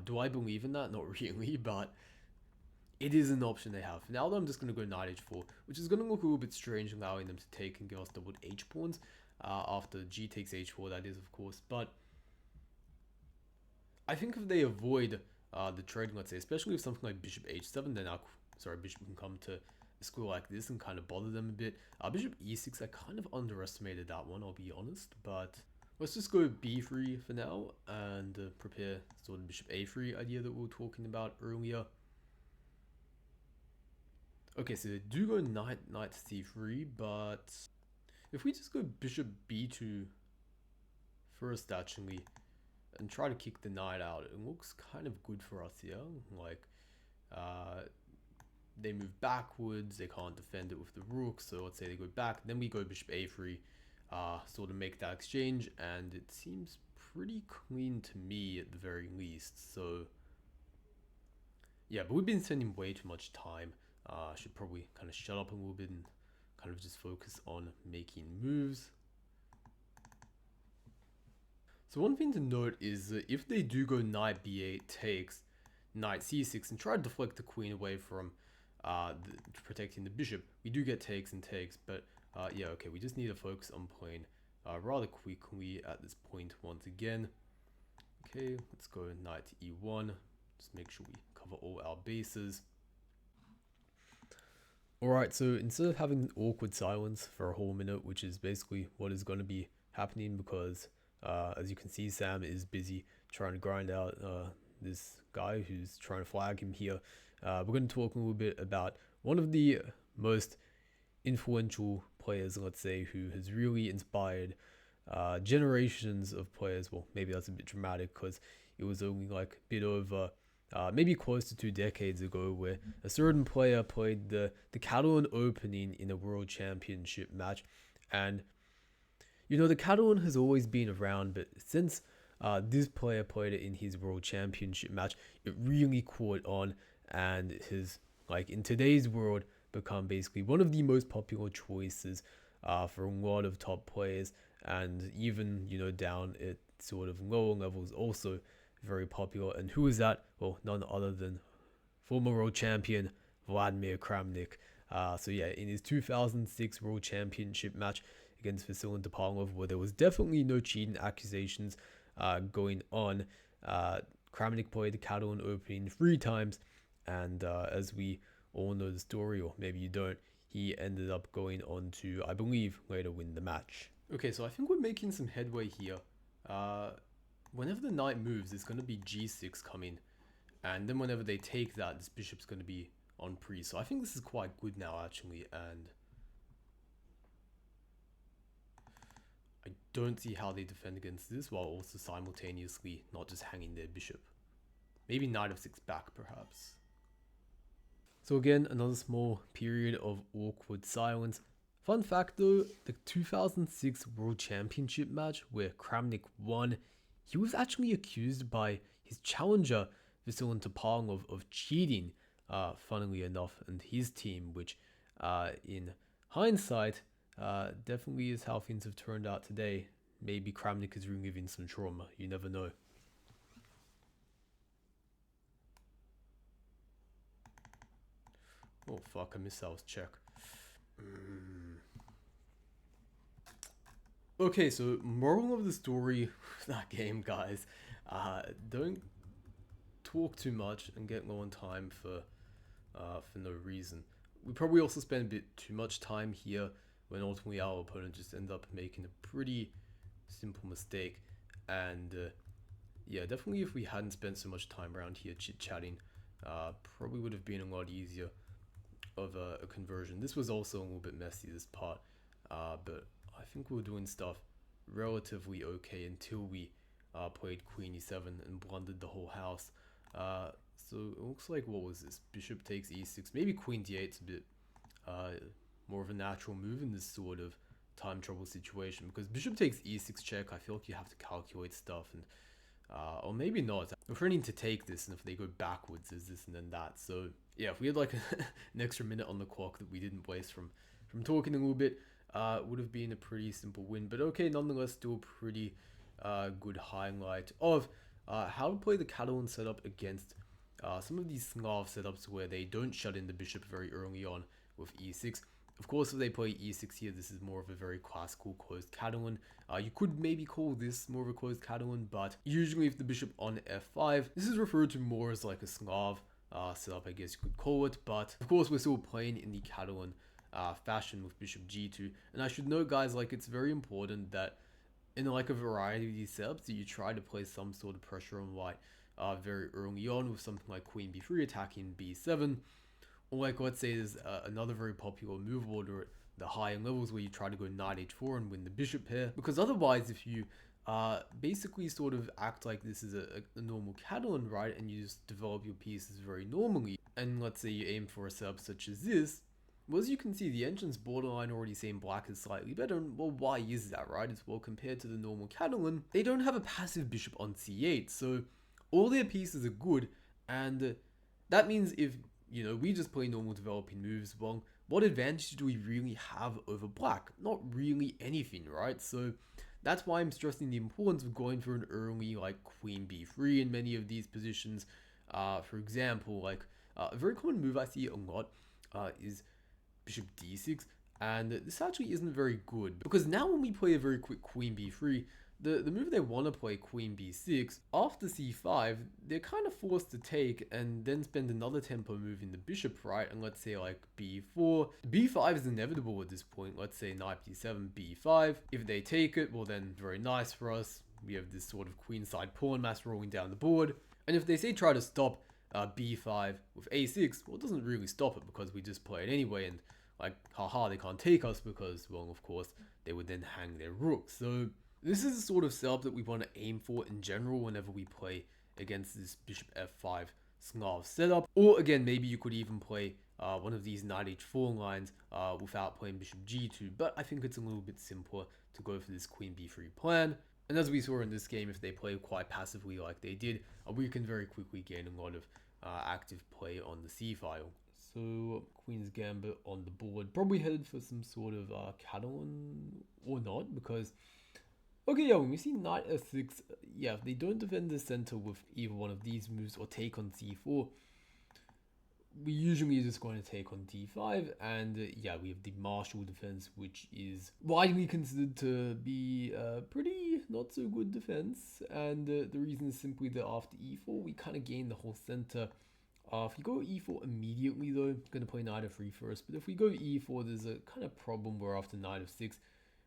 Do I believe in that? Not really, but it is an option they have. Now I'm just going to go knight h4, which is going to look a little bit strange, allowing them to take and give us doubled h pawns. after g takes h4, that is, of course. But I think if they avoid the trading, let's say, especially if something like bishop h7, then bishop can come to a square like this and kind of bother them a bit. Bishop e6, I kind of underestimated that one, I'll be honest, but let's just go b3 for now and prepare sort of bishop a3 idea that we were talking about earlier. Okay, so they do go knight c3, but if we just go bishop b2 first, actually, and try to kick the knight out, it looks kind of good for us here. Like, they move backwards, they can't defend it with the rook, so let's say they go back, then we go bishop a3, sort of make that exchange, and it seems pretty clean to me at the very least. So yeah, but we've been spending way too much time. Should probably kind of shut up a little bit and kind of just focus on making moves. So one thing to note is that if they do go knight b8 takes, knight c6, and try to deflect the queen away from protecting the bishop, we do get takes and takes, but yeah, okay, we just need to focus on playing rather quickly at this point once again. Okay, let's go knight to e1, just make sure we cover all our bases. Alright, so instead of having awkward silence for a whole minute, which is basically what is going to be happening, because as you can see, Sam is busy trying to grind out this guy who's trying to flag him here. We're going to talk a little bit about one of the most influential players, let's say, who has really inspired generations of players. Well, maybe that's a bit dramatic because it was only like a bit over maybe close to 2 decades ago, where a certain player played the Catalan opening in a World Championship match. And you know, the Catalan has always been around, but since this player played it in his World Championship match, it really caught on and has, like, in today's world, become basically one of the most popular choices for a lot of top players, and even, you know, down at sort of lower levels also very popular. And who is that? Well, none other than former world champion Vladimir Kramnik. So yeah, in his 2006 World Championship match against Vasilij Topalov, where there was definitely no cheating accusations going on, Kramnik played the Catalan opening 3 times, and as we all know the story, or maybe you don't, he ended up going on to, I believe, later win the match. Okay, so I think we're making some headway here. Whenever the knight moves, it's going to be g6 coming, and then whenever they take that, this bishop's going to be on pre. So I think this is quite good now, actually, and I don't see how they defend against this while also simultaneously not just hanging their bishop. Maybe knight of 6 back, perhaps. So again, another small period of awkward silence. Fun fact though, the 2006 World Championship match where Kramnik won, he was actually accused by his challenger Vasilij Topalov of cheating, funnily enough, and his team, which in hindsight definitely is how things have turned out today. Maybe Kramnik is reliving some trauma, you never know. Oh fuck, I missed that check. Okay, so moral of the story of that game, guys, don't talk too much and get low on time for no reason. We probably also spend a bit too much time here when ultimately our opponent just ended up making a pretty simple mistake. And yeah, definitely if we hadn't spent so much time around here chit-chatting, probably would have been a lot easier of a conversion. This was also a little bit messy, this part, but I think we were doing stuff relatively okay until we played queen e7 and blundered the whole house. So it looks like, what was this? Bishop takes e6. Maybe queen d8's a bit more of a natural move in this sort of time trouble situation, because bishop takes e6 check, I feel like you have to calculate stuff, and or maybe not. If we're needing to take this, and if they go backwards, there's this and then that. So yeah, if we had like an extra minute on the clock that we didn't waste from talking a little bit, would have been a pretty simple win. But okay, nonetheless, still a pretty good highlight of how to play the Catalan setup against some of these Slav setups where they don't shut in the bishop very early on with e6. Of course, if they play e6 here, this is more of a very classical closed Catalan. You could maybe call this more of a closed Catalan, but usually if the bishop on f5, this is referred to more as like a Slav setup, I guess you could call it. But of course, we're still playing in the Catalan fashion with bishop g2. And I should note, guys, like it's very important that in like a variety of these setups that you try to place some sort of pressure on white very early on with something like queen b3 attacking b7. Or like, let's say there's another very popular move order at the higher levels where you try to go knight h4 and win the bishop pair. Because otherwise, if you basically sort of act like this is a normal Catalan, right, and you just develop your pieces very normally, and let's say you aim for a setup such as this, well, as you can see, the entrance borderline already saying black is slightly better, and well, why is that, right? It's well, compared to the normal Catalan, they don't have a passive bishop on c8, so all their pieces are good, and that means if we just play normal developing moves, well, what advantage do we really have over black? Not really anything, right? So that's why I'm stressing the importance of going for an early, like, queen b3 in many of these positions. For example, like, a very common move I see a lot is bishop d6, and this actually isn't very good, because now when we play a very quick queen b3, the move they want to play, queen b6, after c5, they're kind of forced to take and then spend another tempo moving the bishop, right? And let's say like b4. b5 is inevitable at this point. Let's say knight b7, b5. If they take it, well then very nice for us. We have this sort of queenside pawn mass rolling down the board. And if they say try to stop b5 with a6, well, it doesn't really stop it because we just play it anyway, and like, haha, they can't take us because, well, of course, they would then hang their rook. So this is the sort of setup that we want to aim for in general whenever we play against this bishop f5 Slav setup. Or again, maybe you could even play one of these knight h4 lines without playing bishop g2, but I think it's a little bit simpler to go for this queen b3 plan. And as we saw in this game, if they play quite passively like they did, we can very quickly gain a lot of active play on the c file. So queen's gambit on the board, probably headed for some sort of Catalan or not, because okay, yeah, when we see knight f6, yeah, if they don't defend the center with either one of these moves or take on c4, we usually are just going to take on d5, and yeah, we have the martial defense, which is widely considered to be pretty not so good defense, and the reason is simply that after e4, we kind of gain the whole center. If you go e4 immediately though, I'm going to play knight f3 first, but if we go e4, there's a kind of problem where after knight f6,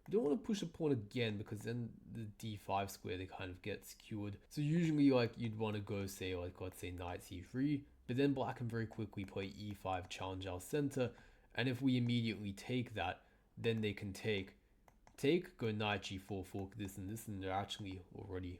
we don't want to push the pawn again, because then the d5 square, they kind of get skewered. So usually, like, you'd want to go, say, like, let's say knight c3, but then black can very quickly play e5, challenge our center, and if we immediately take that, then they can take, go knight g4, fork this, and they're actually already,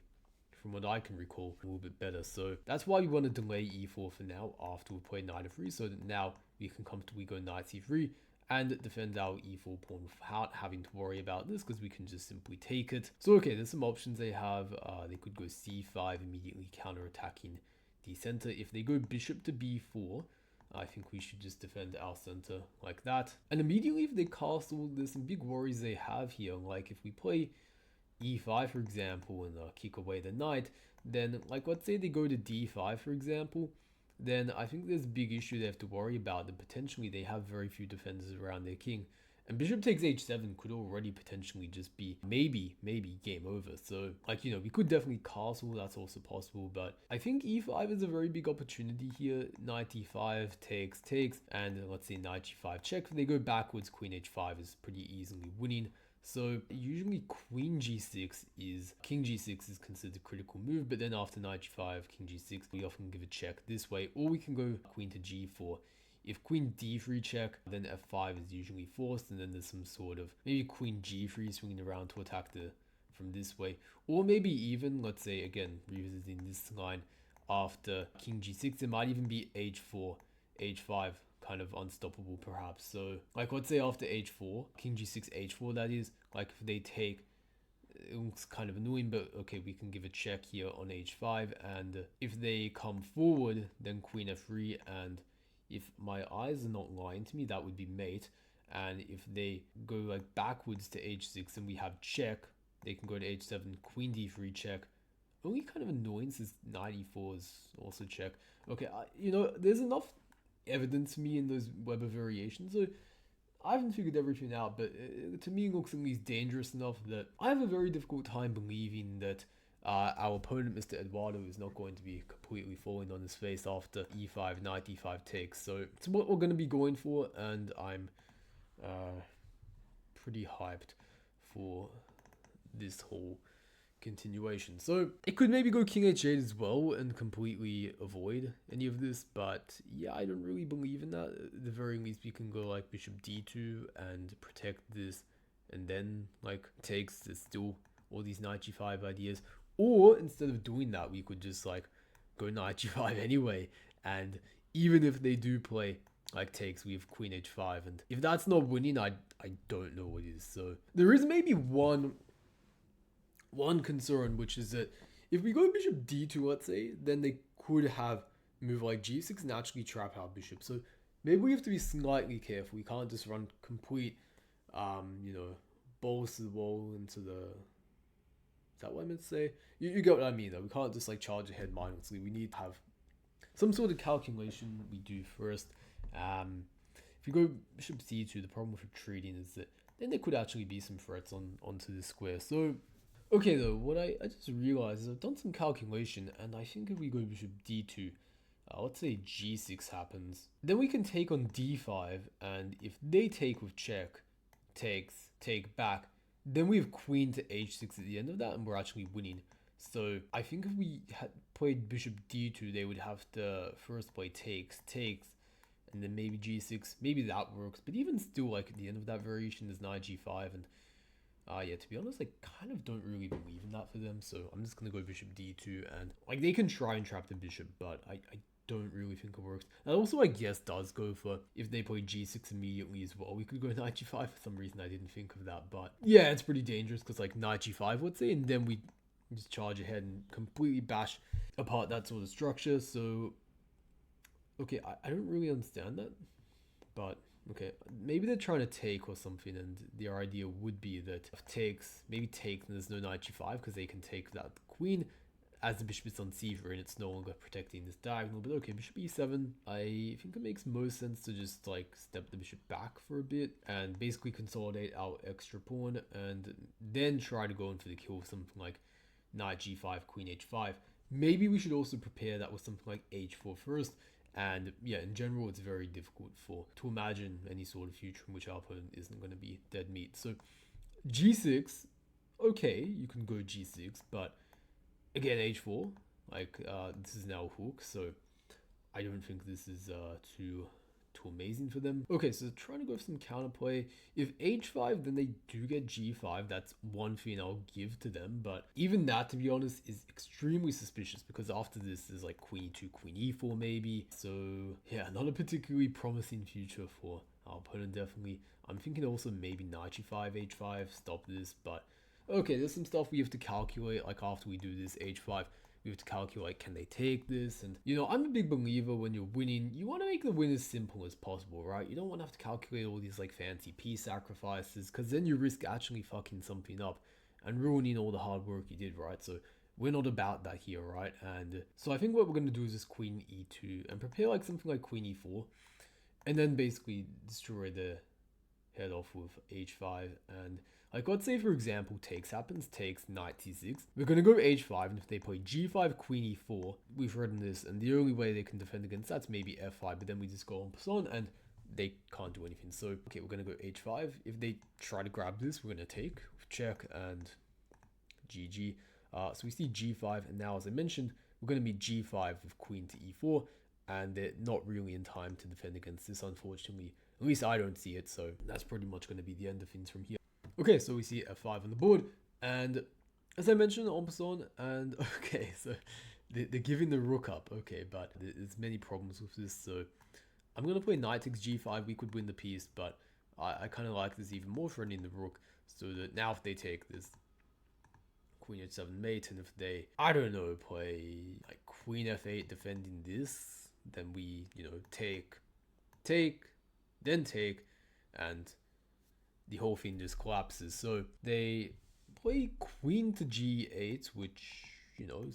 from what I can recall, a little bit better. So that's why we want to delay e4 for now after we play knight f3, so that now we can comfortably go knight c3 and defend our e4 pawn without having to worry about this, because we can just simply take it. So okay, there's some options they have. They could go c5, immediately counter-attacking the center. If they go bishop to b4, I think we should just defend our center like that. And immediately if they castle, there's some big worries they have here. Like if we play e5, for example, and kick away the knight, then like let's say they go to d5, for example, then I think there's a big issue they have to worry about, that potentially they have very few defenders around their king. And bishop takes h7 could already potentially just be maybe game over. So like, we could definitely castle, that's also possible, but I think e5 is a very big opportunity here. Knight e5 takes, and let's say knight g5 check. If they go backwards, queen h5 is pretty easily winning. So usually king g6 is considered a critical move, but then after knight g5, king g6, we often give a check this way, or we can go queen to g4. If queen d3 check, then f5 is usually forced, and then there's some sort of maybe queen g3 swinging around to attack from this way, or maybe even, let's say again, revisiting this line, after king g6, it might even be h4, h5, kind of unstoppable perhaps. So like let's say after h4, king g6, h4, that is, like if they take, it looks kind of annoying, but okay, we can give a check here on h5, and if they come forward, then queen f3, and if my eyes are not lying to me, that would be mate. And if they go like backwards to h6 and we have check, they can go to h7, queen d3 check. Only kind of annoyance is knight e4 is also check. Okay, there's enough evidence to me in those Weber variations, so I haven't figured everything out, but to me it looks at least dangerous enough that I have a very difficult time believing that our opponent, Mr. Eduardo, is not going to be completely falling on his face after e5, knight e5 takes. So it's what we're going to be going for, and I'm pretty hyped for this whole continuation. So it could maybe go king h8 as well and completely avoid any of this, but yeah, I don't really believe in that. At the very least, we can go like bishop d2 and protect this, and then like takes. There's still all these knight g5 ideas, or instead of doing that, we could just like go knight g5 anyway, and even if they do play like takes, we have queen h5, and if that's not winning, I don't know what is. So there is maybe one concern, which is that if we go bishop d2, let's say, then they could have move like g6 and actually trap our bishop. So maybe we have to be slightly careful. We can't just run complete, balls to the wall into the... Is that what I meant to say? You get what I mean, though. We can't just like charge ahead mindlessly. We need to have some sort of calculation we do first. If you go bishop c2, the problem with retreating is that then there could actually be some threats onto this square. So okay, though, what I just realized is I've done some calculation, and I think if we go bishop d2, let's say g6 happens, then we can take on d5, and if they take with check, takes, take back, then we have queen to h6 at the end of that, and we're actually winning. So I think if we had played bishop d2, they would have to first play takes, and then maybe g6, maybe that works, but even still, like at the end of that variation, there's knight g5, and yeah, to be honest, I kind of don't really believe in that for them, so I'm just going to go bishop d2, and like they can try and trap the bishop, but I don't really think it works. And also, I guess, does go for, if they play g6 immediately as well, we could go knight g5. For some reason, I didn't think of that, but yeah, it's pretty dangerous, because like knight g5, let's say, and then we just charge ahead and completely bash apart that sort of structure. So, okay, I don't really understand that, but okay, maybe they're trying to take or something, and their idea would be that if takes, maybe take, and there's no knight g5 because they can take that queen as the bishop is on c3 and it's no longer protecting this diagonal. But okay, bishop e7, I think it makes most sense to just like step the bishop back for a bit and basically consolidate our extra pawn, and then try to go in for the kill with something like knight g5, queen h5. Maybe we should also prepare that with something like h4 first. And yeah, in general, it's very difficult to imagine any sort of future in which our opponent isn't going to be dead meat. So g6, okay, you can go g6, but again, h4, like this is now a hook, so I don't think this is too amazing for them. Okay, so trying to go for some counterplay. If h5, then they do get g5. That's one thing I'll give to them, but even that, to be honest, is extremely suspicious, because after this is like queen e2, queen e4 maybe. So yeah, not a particularly promising future for our opponent, definitely. I'm thinking also maybe knight g5, h5, stop this, but okay, there's some stuff we have to calculate, like after we do this h5. We have to calculate, can they take this? And, I'm a big believer when you're winning, you want to make the win as simple as possible, right? You don't want to have to calculate all these, like, fancy piece sacrifices, because then you risk actually fucking something up and ruining all the hard work you did, right? So we're not about that here, right? And so I think what we're going to do is just queen e2 and prepare, like, something like queen e4, and then basically destroy the head off with h5. And like, let's say for example takes happens, takes knight c6, we're going to go h5, and if they play g5, queen e4, we've written this, and the only way they can defend against that's maybe f5, but then we just go on passant and they can't do anything. So okay, we're going to go h5. If they try to grab this, we're going to take with check and gg. So we see g5, and now as I mentioned, we're going to be g5 with queen to e4, and they're not really in time to defend against this, unfortunately. At least I don't see it, so that's pretty much going to be the end of things from here. Okay, so we see f5 on the board, and as I mentioned, en passant, and okay, so they're giving the rook up, okay, but there's many problems with this, so I'm going to play knight takes g5, we could win the piece, but I kind of like this even more for ending the rook, so that now if they take this, queen h7 mate, and if they, I don't know, play like queen f8 defending this, then we, take, then take, and the whole thing just collapses. So they play queen to g8, which,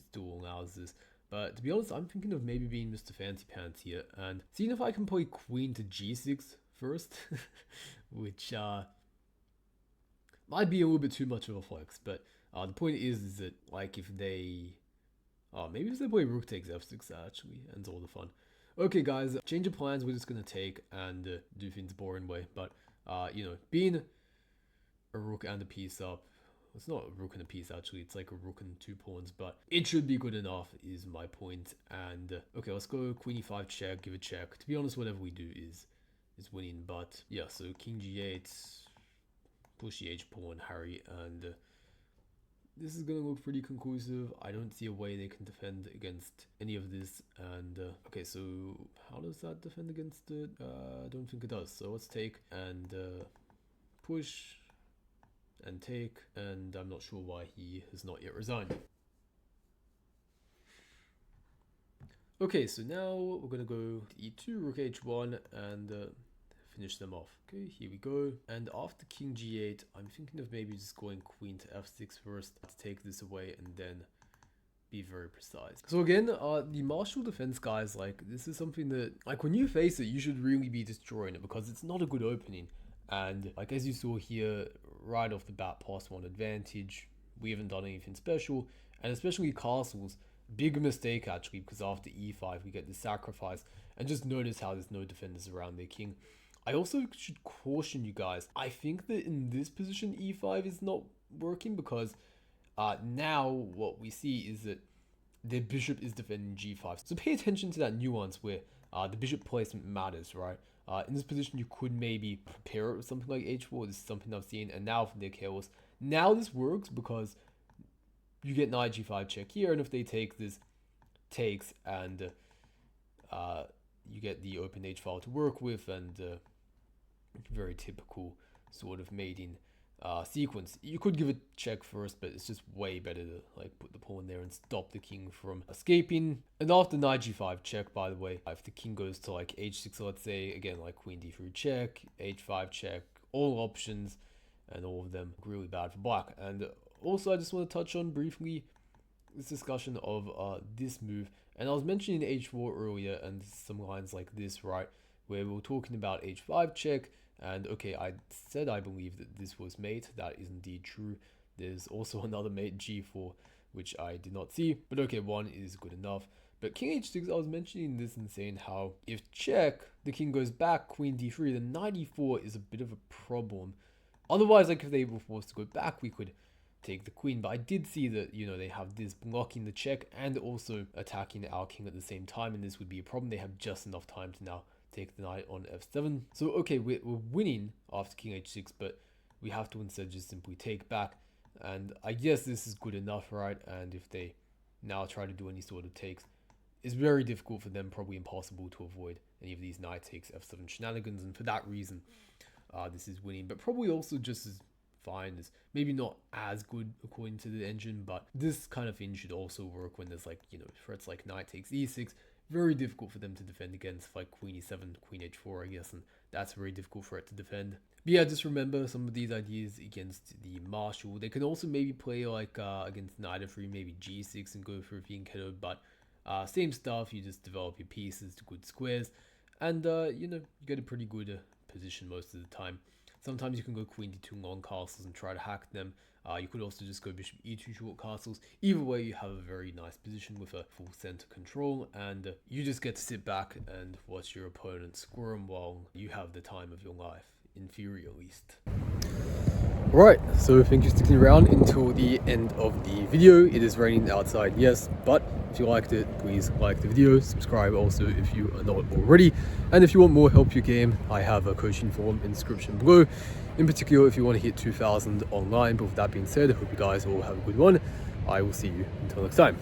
still allows this. But to be honest, I'm thinking of maybe being Mr. Fancy Pants here and seeing if I can play queen to g6 first, which might be a little bit too much of a flex. But the point is that like if they, maybe if they play rook takes f6, that actually ends all the fun. Okay, guys, change of plans. We're just gonna take and do things boring way. But you know, being a rook and a piece up. It's not a rook and a piece actually, it's like a rook and 2 pawns, but it should be good enough is my point. And okay, let's go queen e5 check, give a check. To be honest, whatever we do is winning, but yeah, so king g8, push the h pawn, harry, and this is gonna look pretty conclusive. I don't see a way they can defend against any of this. And okay, so how does that defend against it? I don't think it does. So let's take and push and take, and I'm not sure why he has not yet resigned. Okay, so now we're gonna go to e2, rook h1, and finish them off. Okay, here we go. And after king g8, I'm thinking of maybe just going queen to f6 first to take this away and then be very precise. So again, the martial defense, guys, like this is something that, like when you face it, you should really be destroying it because it's not a good opening. And like as you saw here, right off the bat, +1 advantage. We haven't done anything special, and especially castles, big mistake actually, because after e5 we get the sacrifice. And just notice how there's no defenders around their king. I also should caution you guys, I think that in this position e5 is not working because now what we see is that the bishop is defending g5. So pay attention to that nuance where the bishop placement matters, right? In this position, you could maybe prepare it with something like h4. This is something I've seen, and now for their chaos. Now this works because you get knight g5 check here, and if they take this, takes, and you get the open h file to work with, and very typical sort of mating sequence. You could give a check first, but it's just way better to like put the pawn there and stop the king from escaping. And after knight g5 check, by the way, if the king goes to like h6, let's say, again like queen d3 check, h5 check, all options, and all of them really bad for black. And also I just want to touch on briefly this discussion of this move. And I was mentioning h4 earlier and some lines like this, right, where we were talking about h5 check. And okay, I said I believe that this was mate. That is indeed true. There's also another mate, g4, which I did not see. But okay, one is good enough. But king h6, I was mentioning this and saying how if check, the king goes back, queen d3, then knight e4 is a bit of a problem. Otherwise, like if they were forced to go back, we could take the queen. But I did see that, you know, they have this blocking the check and also attacking our king at the same time. And this would be a problem. They have just enough time to now take the knight on f7. So okay, we're winning after king h6, but we have to instead just simply take back. And I guess this is good enough, right? And if they now try to do any sort of takes, it's very difficult for them, probably impossible to avoid any of these knight takes f7 shenanigans. And for that reason, this is winning, but probably also just as fine, as maybe not as good according to the engine, but this kind of thing should also work when there's like, you know, threats like knight takes e6. Very difficult for them to defend against, like queen e7, queen h4, I guess, and that's very difficult for it to defend. But yeah, just remember some of these ideas against the marshal. They can also maybe play like against knight f3, maybe g6 and go for a fianchetto, but same stuff, you just develop your pieces to good squares, and you know, you get a pretty good position most of the time. Sometimes you can go queen d2 long castles and try to hack them. You could also just go bishop e2 short castles. Either way, you have a very nice position with a full center control, and you just get to sit back and watch your opponent squirm while you have the time of your life, in theory at least. Right, so thank you for sticking around until the end of the video. It is raining outside, yes, but if you liked it, please like the video, subscribe also if you are not already, and if you want more help with your game, I have a coaching form in the description below, in particular if you want to hit 2,000 online. But with that being said, I hope you guys all have a good one. I will see you until next time.